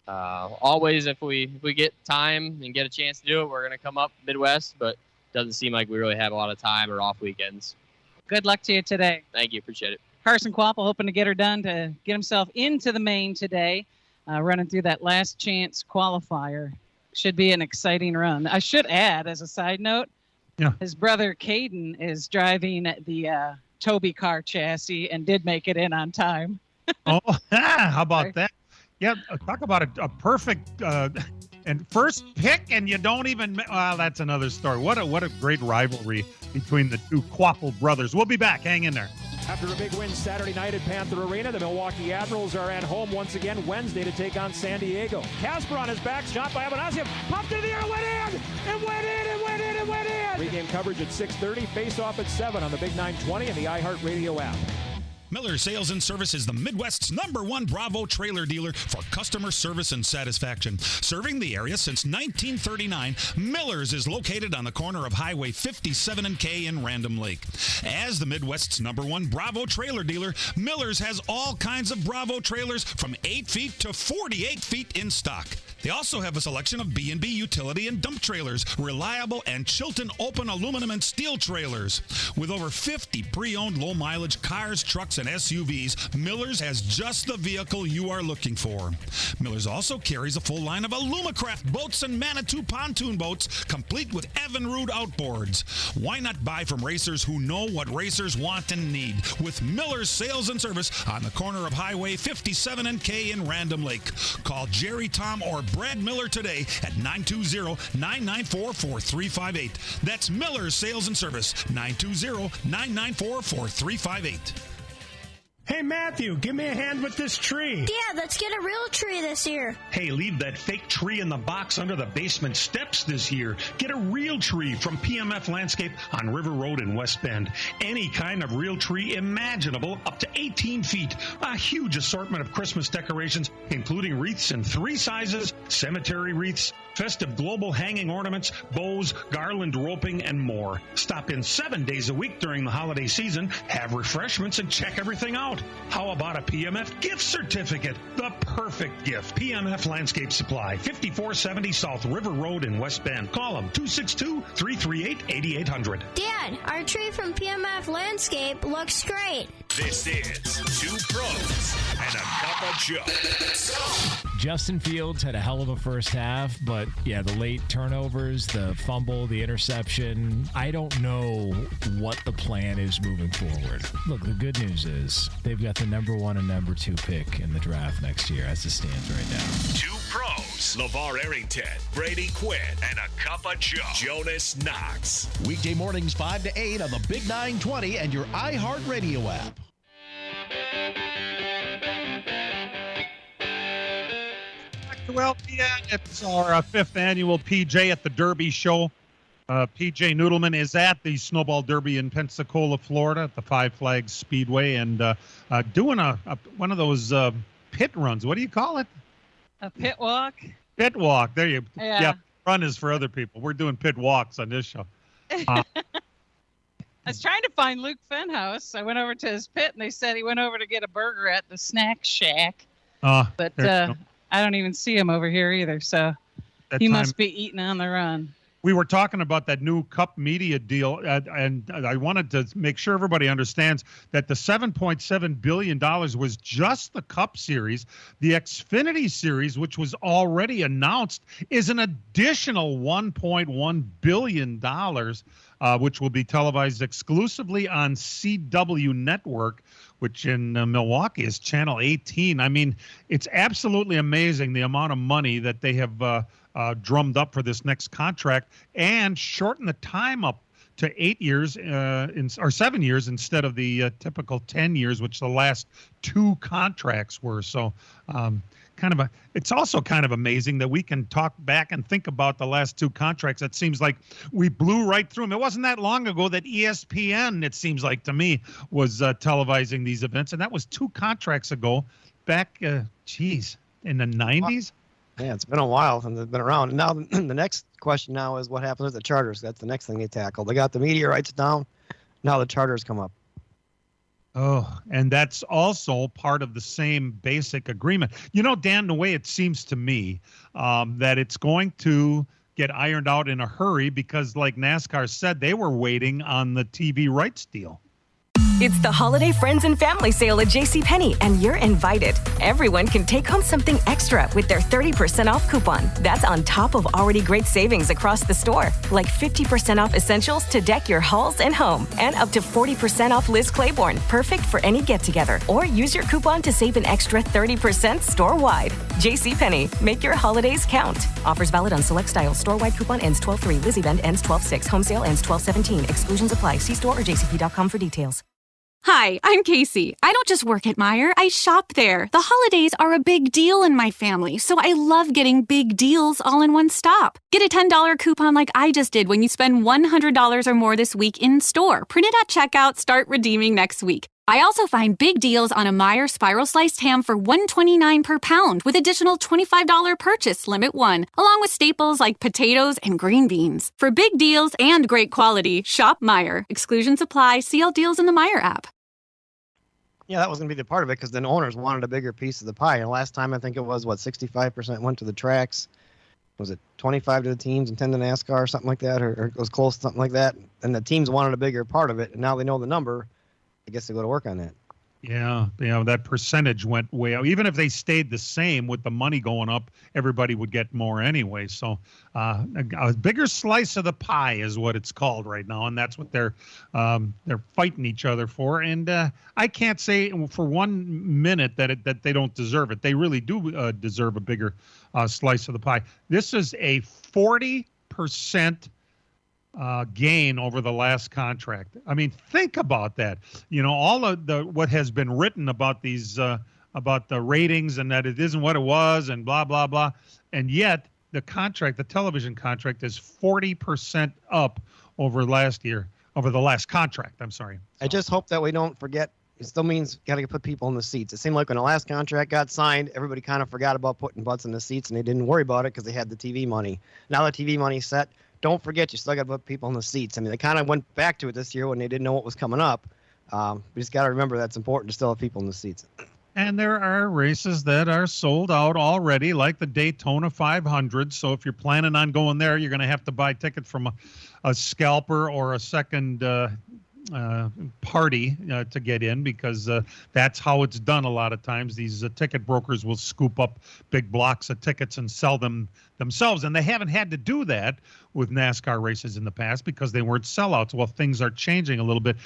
always if we get time and get a chance to do it, we're going to come up Midwest, but it doesn't seem like we really have a lot of time or off weekends. Good luck to you today. Thank you. Appreciate it. Carson Quapple hoping to get her done to get himself into the main today, running through that last chance qualifier. Should be an exciting run. I should add, as a side note, his brother Caden is driving the Toby car chassis and did make it in on time. Oh, how about that? Yeah, talk about a perfect and first pick, and you don't even. Well, that's another story. What a great rivalry between the two Quapple brothers. We'll be back. Hang in there. After a big win Saturday night at Panther Arena, the Milwaukee Admirals are at home once again Wednesday to take on San Diego. Casper on his back, shot by Abanaziev, popped into the air, went in! It went in! It went in! It went in! Pre-game coverage at 6:30, face-off at 7 on the Big 920 and the iHeartRadio app. Miller Sales and Service is the Midwest's #1 Bravo trailer dealer for customer service and satisfaction. Serving the area since 1939, Miller's is located on the corner of Highway 57 and K in Random Lake. As the Midwest's #1 Bravo trailer dealer, Miller's has all kinds of Bravo trailers from 8 feet to 48 feet in stock. They also have a selection of B&B utility and dump trailers, reliable and Chilton open aluminum and steel trailers. With over 50 pre-owned low-mileage cars, trucks, and SUVs, Miller's has just the vehicle you are looking for. Miller's also carries a full line of Alumacraft boats and Manitou pontoon boats, complete with Evinrude outboards. Why not buy from racers who know what racers want and need? With Miller's Sales and Service on the corner of Highway 57 and K in Random Lake. Call Jerry, Tom, or Brad Miller today at 920-994-4358. That's Miller's Sales and Service, 920-994-4358. Hey, Matthew, give me a hand with this tree. Dad, let's get a real tree this year. Hey, leave that fake tree in the box under the basement steps this year. Get a real tree from PMF Landscape on River Road in West Bend. Any kind of real tree imaginable, up to 18 feet. A huge assortment of Christmas decorations, including wreaths in 3 sizes, cemetery wreaths, festive global hanging ornaments, bows, garland roping, and more. Stop in 7 days a week during the holiday season, have refreshments, and check everything out. How about a PMF gift certificate? The perfect gift. PMF Landscape Supply, 5470 South River Road in West Bend. Call them, 262-338-8800. Dad, our tree from PMF Landscape looks great. This is 2 Pros and a Cup of Joe. Justin Fields had a hell of a first half, but yeah, the late turnovers, the fumble, the interception, I don't know what the plan is moving forward. Look, the good news is they've got the #1 and #2 pick in the draft next year as it stands right now. 2 Pros, LeVar Arrington, Brady Quinn, and a Cup of Joe, Jonas Knox. Weekday mornings 5 to 8 on the Big 920 and your iHeartRadio app. Back to LTN. It's our 5th annual PJ at the Derby show. PJ Noodleman is at the Snowball Derby in Pensacola, Florida, at the Five Flags Speedway, and doing one of those pit runs. What do you call it? A pit walk. Pit walk. There you. Yeah. Run is for other people. We're doing pit walks on this show. I was trying to find Luke Fenhouse. I went over to his pit, and they said he went over to get a burger at the Snack Shack. But I don't even see him over here either, so he must be eating on the run. We were talking about that new Cup Media deal, and I wanted to make sure everybody understands that the $7.7 billion was just the Cup Series. The Xfinity Series, which was already announced, is an additional $1.1 billion, which will be televised exclusively on CW Network, which in Milwaukee is Channel 18. I mean, it's absolutely amazing the amount of money that they have drummed up for this next contract, and shorten the time up to 8 years or 7 years instead of the typical 10 years, which the last two contracts were. So it's also kind of amazing that we can talk back and think about the last two contracts. It seems like we blew right through them. It wasn't that long ago that ESPN, it seems like to me, was televising these events, and that was two contracts ago back, in the 90s. Yeah, it's been a while since they've been around. And now the next question now is what happens with the charters. That's the next thing they tackle. They got the media rights down. Now the charters come up. Oh, and that's also part of the same basic agreement. You know, Dan, the way it seems to me that it's going to get ironed out in a hurry because, like NASCAR said, they were waiting on the TV rights deal. It's the holiday friends and family sale at JCPenney, and you're invited. Everyone can take home something extra with their 30% off coupon. That's on top of already great savings across the store, like 50% off essentials to deck your halls and home, and up to 40% off Liz Claiborne, perfect for any get-together. Or use your coupon to save an extra 30% store-wide. JCPenney, make your holidays count. Offers valid on select styles. Store-wide coupon ends 12/3. Liz event ends 12/6. Home sale ends 12/17. Exclusions apply. See store or jcp.com for details. Hi, I'm Casey. I don't just work at Meijer, I shop there. The holidays are a big deal in my family, so I love getting big deals all in one stop. Get a $10 coupon like I just did when you spend $100 or more this week in store. Print it at checkout, start redeeming next week. I also find big deals on a Meijer spiral sliced ham for $1.29 per pound with additional $25 purchase limit 1, along with staples like potatoes and green beans. For big deals and great quality, shop Meijer. Exclusions apply. See all deals in the Meijer app. Yeah, that was going to be the part of it because then owners wanted a bigger piece of the pie. And last time I think it was, 65% went to the tracks. Was it 25 to the teams and 10 to NASCAR or something like that? Or it was close to something like that. And the teams wanted a bigger part of it. And now they know the number. I guess they go to work on that. Yeah, that percentage went way out. Even if they stayed the same with the money going up, everybody would get more anyway. So a bigger slice of the pie is what it's called right now, and that's what they're fighting each other for. And I can't say for 1 minute that they don't deserve it. They really do deserve a bigger slice of the pie. This is a 40% gain over the last contract. I mean, think about that. All of what has been written about these about the ratings and that it isn't what it was and blah blah blah, and yet the television contract is 40% up over the last contract. I'm sorry. I just hope that we don't forget. It still means got to put people in the seats. It seemed like when the last contract got signed, everybody kind of forgot about putting butts in the seats and they didn't worry about it because they had the TV money. Now the TV money's set. Don't forget, you still got to put people in the seats. I mean, they kind of went back to it this year when they didn't know what was coming up. We just got to remember that's important to still have people in the seats. And there are races that are sold out already, like the Daytona 500. So if you're planning on going there, you're going to have to buy tickets from a scalper or a second party to get in, because that's how it's done a lot of times. These ticket brokers will scoop up big blocks of tickets and sell them themselves, and they haven't had to do that with NASCAR races in the past because they weren't sellouts. Well, things are changing a little bit.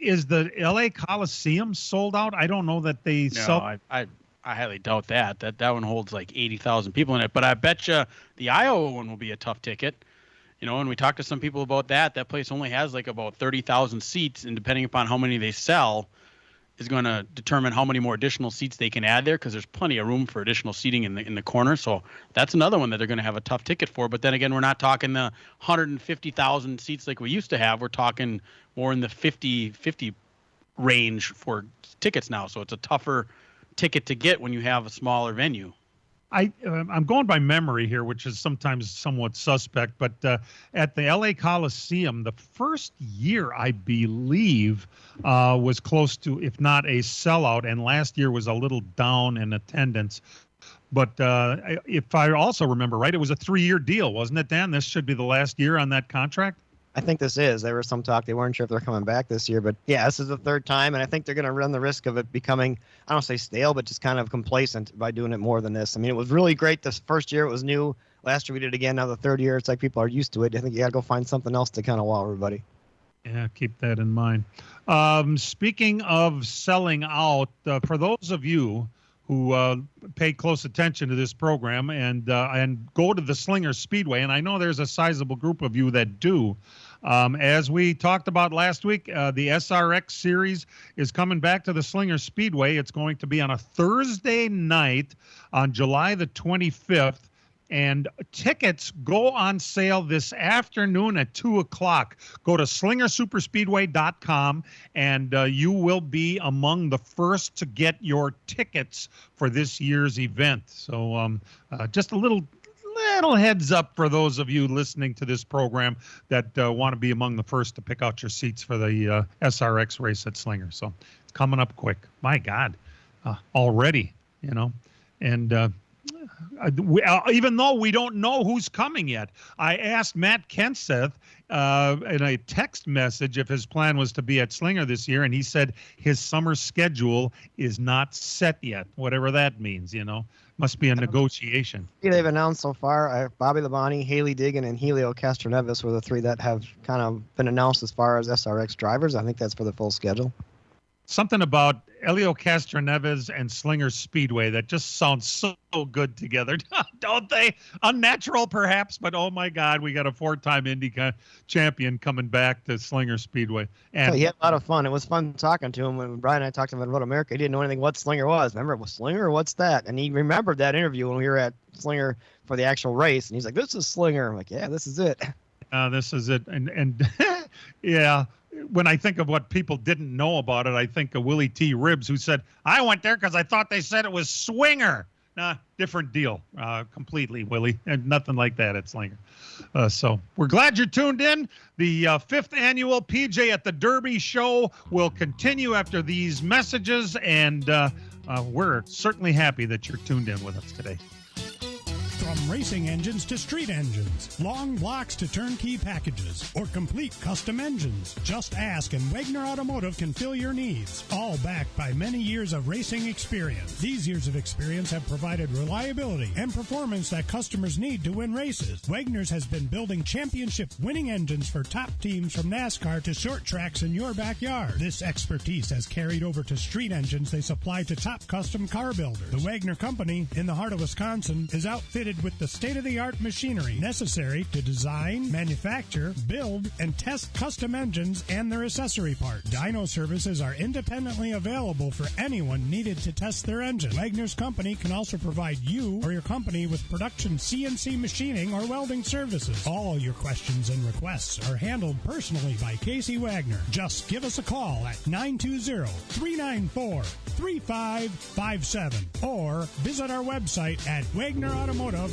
Is the LA Coliseum sold out? I don't know that they sell. I highly doubt that. That one holds like 80,000 people in it, but I bet you the Iowa one will be a tough ticket. And we talked to some people about that place only has like about 30,000 seats, and depending upon how many they sell, is going to determine how many more additional seats they can add there, because there's plenty of room for additional seating in the corner. So that's another one that they're going to have a tough ticket for. But then again, we're not talking the 150,000 seats like we used to have. We're talking more in the 50 range for tickets now. So it's a tougher ticket to get when you have a smaller venue. I'm going by memory here, which is sometimes somewhat suspect, but at the LA Coliseum, the first year, I believe, was close to, if not a sellout, and last year was a little down in attendance. But if I also remember right, it was a 3-year deal, wasn't it, Dan? This should be the last year on that contract? I think this is. There was some talk they weren't sure if they're coming back this year, but yeah, this is the third time, and I think they're going to run the risk of it becoming, I don't say stale, but just kind of complacent by doing it more than this. I mean, it was really great this first year. It was new. Last year we did it again. Now the third year, it's like people are used to it. I think you got to go find something else to kind of wow everybody. Yeah, keep that in mind. Speaking of selling out, for those of you who pay close attention to this program and go to the Slinger Speedway, and I know there's a sizable group of you that do. As we talked about last week, the SRX series is coming back to the Slinger Speedway. It's going to be on a Thursday night on July the 25th. And tickets go on sale this afternoon at 2 o'clock. Go to slingersuperspeedway.com, and you will be among the first to get your tickets for this year's event. So just a little heads up for those of you listening to this program that want to be among the first to pick out your seats for the SRX race at Slinger. So it's coming up quick. My God, already, you know, and even though we don't know who's coming yet, I asked Matt Kenseth in a text message if his plan was to be at Slinger this year, and he said his summer schedule is not set yet, whatever that means, you know. Must be a negotiation. They've announced so far, Bobby Labonte, Haley Diggin, and Helio Castroneves were the three that have kind of been announced as far as SRX drivers. I think that's for the full schedule. Something about Helio Castroneves and Slinger Speedway that just sounds so good together, don't they? Unnatural, perhaps, but oh my God, we got a 4-time Indy champion coming back to Slinger Speedway. And he had a lot of fun. It was fun talking to him when Brian and I talked to him about America. He didn't know anything what Slinger was. Remember, it was Slinger? What's that? And he remembered that interview when we were at Slinger for the actual race, and he's like, "This is Slinger." I'm like, "Yeah, this is it." This is it, and yeah. When I think of what people didn't know about it, I think of Willie T. Ribbs, who said, I went there because I thought they said it was Swinger. Nah, different deal. Completely, Willie. And nothing like that at Slinger. So we're glad you're tuned in. The 5th annual PJ at the Derby show will continue after these messages, and we're certainly happy that you're tuned in with us today. From racing engines to street engines, long blocks to turnkey packages, or complete custom engines, just ask and Wagner Automotive can fill your needs. All backed by many years of racing experience. These years of experience have provided reliability and performance that customers need to win races. Wagner's has been building championship-winning engines for top teams from NASCAR to short tracks in your backyard. This expertise has carried over to street engines they supply to top custom car builders. The Wagner Company, in the heart of Wisconsin, is outfitted with the state-of-the-art machinery necessary to design, manufacture, build, and test custom engines and their accessory parts. Dyno services are independently available for anyone needed to test their engine. Wagner's Company can also provide you or your company with production CNC machining or welding services. All your questions and requests are handled personally by Casey Wagner. Just give us a call at 920-394-3557 or visit our website at WagnerAutomotive.com.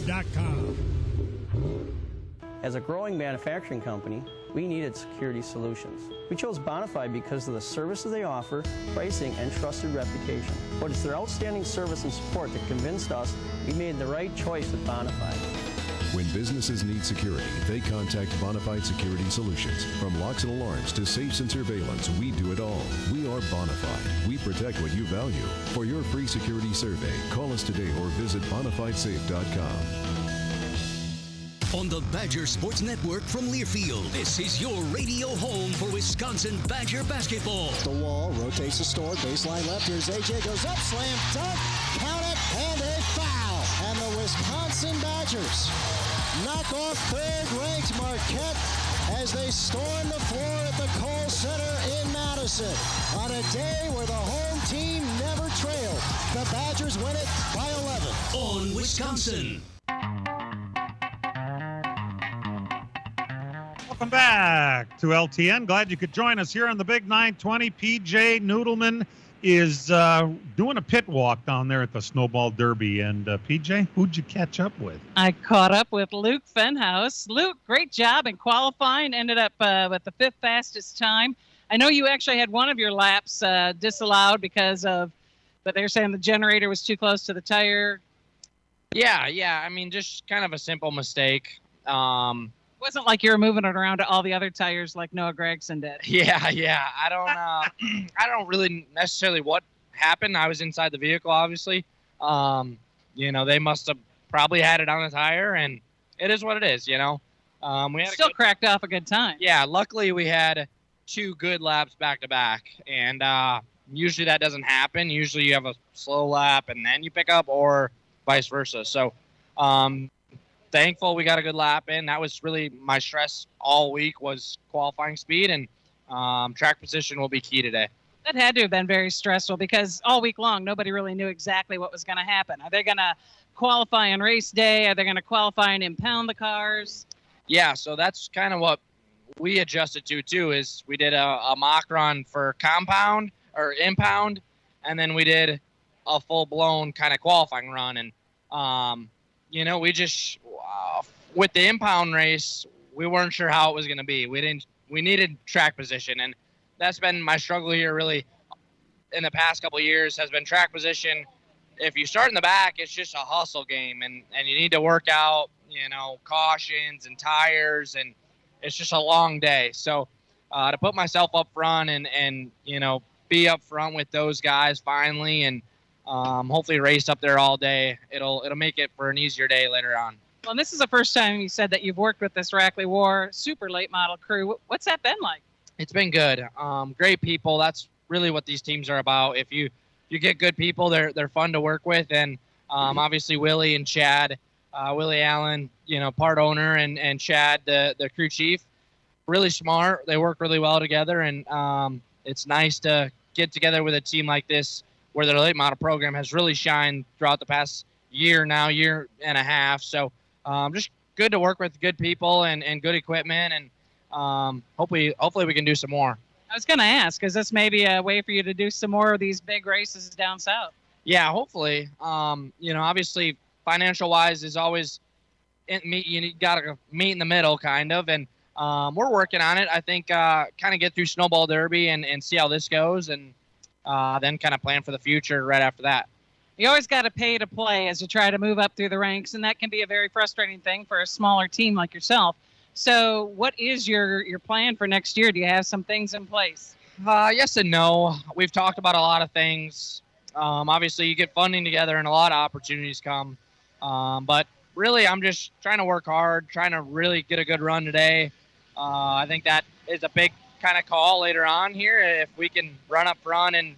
As a growing manufacturing company, we needed security solutions. We chose Bonafide because of the services they offer, pricing, and trusted reputation. But it's their outstanding service and support that convinced us we made the right choice with Bonafide. When businesses need security, they contact Bonafide Security Solutions. From locks and alarms to safes and surveillance, we do it all. We are Bonafide. We protect what you value. For your free security survey, call us today or visit bonafidesafe.com. On the Badger Sports Network from Learfield, this is your radio home for Wisconsin Badger basketball. The wall rotates the store, baseline left. Here's AJ, goes up, slam dunk, count it, and a foul. And the Wisconsin Badgers knock off third-ranked Marquette as they storm the floor at the Kohl Center in Madison. On a day where the home team never trailed, the Badgers win it by 11. On Wisconsin. Welcome back to LTN. Glad you could join us here on the Big 920. PJ Noodleman is doing a pit walk down there at the Snowball Derby. And PJ, who'd you catch up with? I caught up with Luke Fenhouse. Luke, great job in qualifying. Ended up with the 5th fastest time. I know you actually had one of your laps disallowed because of, but they're saying the generator was too close to the tire. Yeah. I mean, just kind of a simple mistake. It wasn't like you were moving it around to all the other tires like Noah Gregson did. Yeah. I don't really necessarily what happened. I was inside the vehicle, obviously. They must have probably had it on the tire, and it is what it is. We had still cracked off a good time. Yeah, luckily we had 2 good laps back to back, and usually that doesn't happen. Usually you have a slow lap and then you pick up, or vice versa. So, thankful we got a good lap in. That was really my stress all week, was qualifying speed, and track position will be key today. That had to have been very stressful because all week long nobody really knew exactly what was going to happen. Are they going to qualify on race day? Are they going to qualify and impound the cars? Yeah, so that's kind of what we adjusted to too. Is we did a mock run for compound or impound, and then we did a full-blown kind of qualifying run. And we just with the impound race, we weren't sure how it was going to be. We needed track position, and that's been my struggle here really in the past couple of years, has been track position. If you start in the back, it's just a hustle game, and you need to work out, cautions and tires, and it's just a long day. So to put myself up front and be up front with those guys finally, and hopefully race up there all day, it'll make it for an easier day later on. Well, and this is the first time you said that you've worked with this Rackley War super late model crew. What's that been like? It's been good. Great people. That's really what these teams are about. If you get good people, they're fun to work with. And obviously Willie and Chad, Willie Allen, part owner, and Chad, the crew chief, really smart. They work really well together, and it's nice to get together with a team like this where their late model program has really shined throughout the past year and a half. So just good to work with good people and good equipment, and hopefully we can do some more. I was going to ask, is this maybe a way for you to do some more of these big races down south? Yeah, hopefully. Obviously financial wise is always you got to meet in the middle kind of, and we're working on it. I think kind of get through Snowball Derby and see how this goes, and then kind of plan for the future right after that. You always got to pay to play as you try to move up through the ranks, and that can be a very frustrating thing for a smaller team like yourself. So what is your plan for next year? Do you have some things in place? Yes and no. We've talked about a lot of things. Obviously, you get funding together and a lot of opportunities come. But really, I'm just trying to work hard, trying to really get a good run today. I think that is a big kind of call later on here. If we can run up front and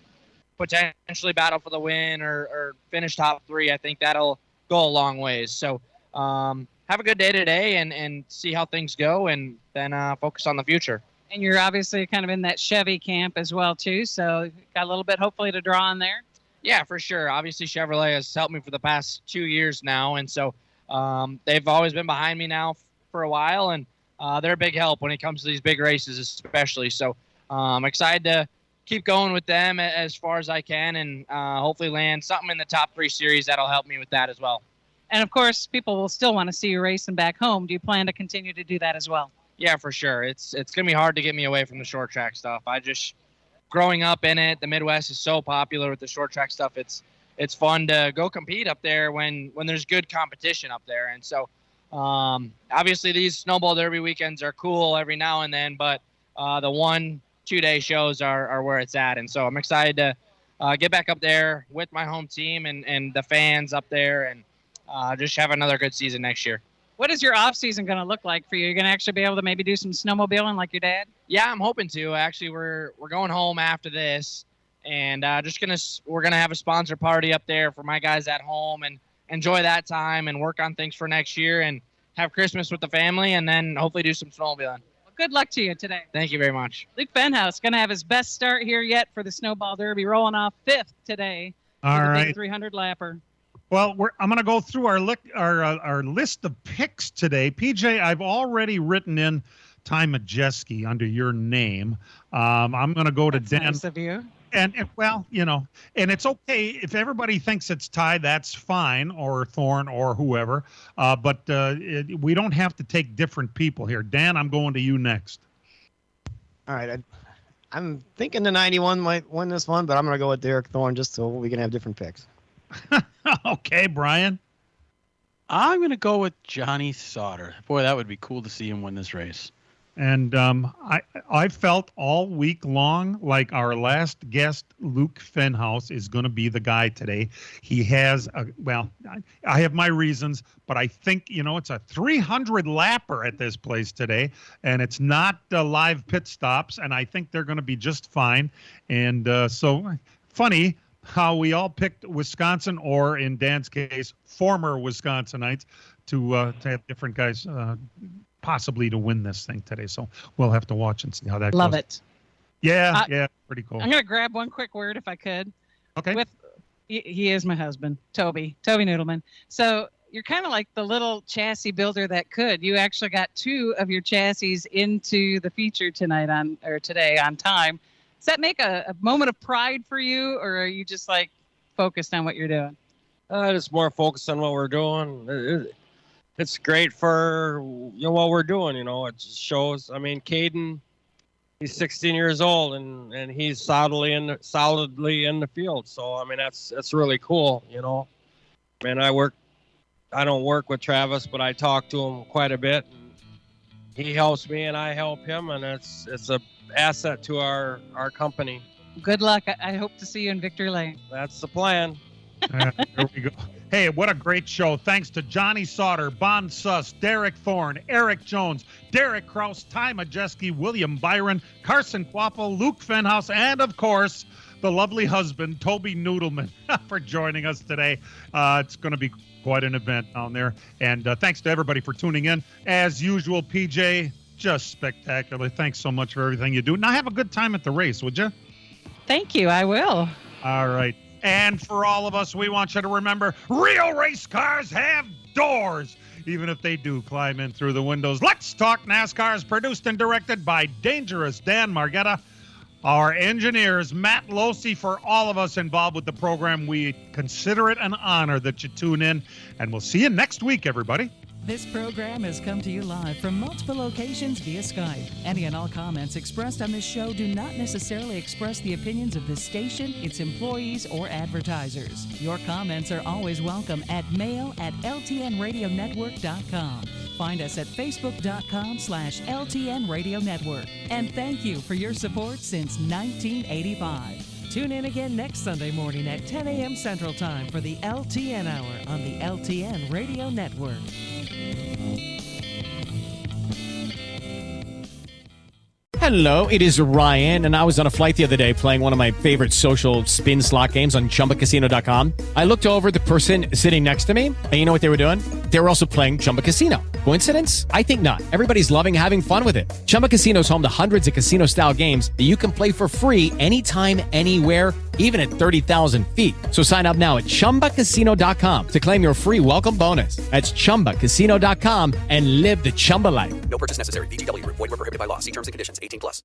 potentially battle for the win or finish top 3, I think that'll go a long ways. So have a good day today and see how things go, and then focus on the future. And you're obviously kind of in that Chevy camp as well, too, so got a little bit hopefully to draw on there. Yeah, for sure. Obviously, Chevrolet has helped me for the past 2 years now, and so they've always been behind me now for a while, and they're a big help when it comes to these big races especially. So I'm excited to keep going with them as far as I can, and hopefully land something in the top 3 series that'll help me with that as well. And, of course, people will still want to see you racing back home. Do you plan to continue to do that as well? Yeah, for sure. It's going to be hard to get me away from the short track stuff. Growing up in it, the Midwest is so popular with the short track stuff. It's fun to go compete up there when there's good competition up there. And so, obviously, these Snowball Derby weekends are cool every now and then, but the 1-2 day shows are where it's at. And so I'm excited to get back up there with my home team and the fans up there, and just have another good season next year. What is your off season going to look like for you? You're going to actually be able to maybe do some snowmobiling like your dad? Yeah, I'm hoping to. Actually, we're going home after this, and we're gonna have a sponsor party up there for my guys at home, and enjoy that time and work on things for next year, and have Christmas with the family, and then hopefully do some snowmobiling. Well, Good luck to you today. Thank you very much. Luke Fenhouse going to have his best start here yet for the Snowball Derby, rolling off 5th today. All right. 300 lapper. Well, I'm going to go through our list of picks today. PJ, I've already written in Ty Majeski under your name. I'm going to go to Dan. Nice of you. And well, and it's okay if everybody thinks it's Ty, that's fine, or Thorne or whoever. But we don't have to take different people here. Dan, I'm going to you next. All right. I'm thinking the 91 might win this one, but I'm going to go with Derek Thorne just so we can have different picks. Okay, Brian. I'm going to go with Johnny Sauter. Boy, that would be cool to see him win this race. And I felt all week long like our last guest, Luke Fenhouse, is going to be the guy today. He has, I have my reasons, but I think, it's a 300 lapper at this place today, and it's not live pit stops, and I think they're going to be just fine. And so funny how we all picked Wisconsin, or in Dan's case, former Wisconsinites, to have different guys possibly to win this thing today. So we'll have to watch and see how that goes. Love it. Yeah, pretty cool. I'm going to grab one quick word if I could. Okay. He is my husband, Toby Noodleman. So you're kind of like the little chassis builder that could. You actually got 2 of your chassis into the feature today on time. Does that make a moment of pride for you, or are you just like focused on what you're doing? Just more focused on what we're doing. It's great for what we're doing. It just shows. I mean, Caden, he's 16 years old and he's solidly in the field. So I mean, that's really cool. I mean, I don't work with Travis, but I talk to him quite a bit. And he helps me and I help him, and it's a asset to our company. Good luck. I hope to see you in Victory Lane. That's the plan. There we go. Hey, what a great show. Thanks to Johnny Sauter, Bon Suss, Derek Thorne, Eric Jones, Derek Kraus, Ty Majeski, William Byron, Carson Quapple, Luke Fenhouse, and, of course, the lovely husband, Toby Noodleman, for joining us today. It's going to be quite an event down there. And thanks to everybody for tuning in. As usual, PJ, just spectacular. Thanks so much for everything you do. Now have a good time at the race, would you? Thank you. I will. All right. And for all of us, we want you to remember, real race cars have doors, even if they do climb in through the windows. Let's Talk NASCAR is produced and directed by Dangerous Dan Margetta. Our engineers, Matt Losey. For all of us involved with the program, we consider it an honor that you tune in, and we'll see you next week, everybody. This program has come to you live from multiple locations via Skype. Any and all comments expressed on this show do not necessarily express the opinions of this station, its employees, or advertisers. Your comments are always welcome at mail@ltnradionetwork.com. Find us at facebook.com/LTN Radio Network. And thank you for your support since 1985. Tune in again next Sunday morning at 10 a.m. Central Time for the LTN Hour on the LTN Radio Network. Hello, it is Ryan, and I was on a flight the other day playing one of my favorite social spin slot games on ChumbaCasino.com. I looked over at the person sitting next to me, and you know what they were doing? They were also playing Chumba Casino. Coincidence? I think not. Everybody's loving having fun with it. Chumba Casino is home to hundreds of casino-style games that you can play for free anytime, anywhere, even at 30,000 feet. So sign up now at ChumbaCasino.com to claim your free welcome bonus. That's ChumbaCasino.com and live the Chumba life. No purchase necessary. VGW. Void where prohibited by law. See terms and conditions. 18+.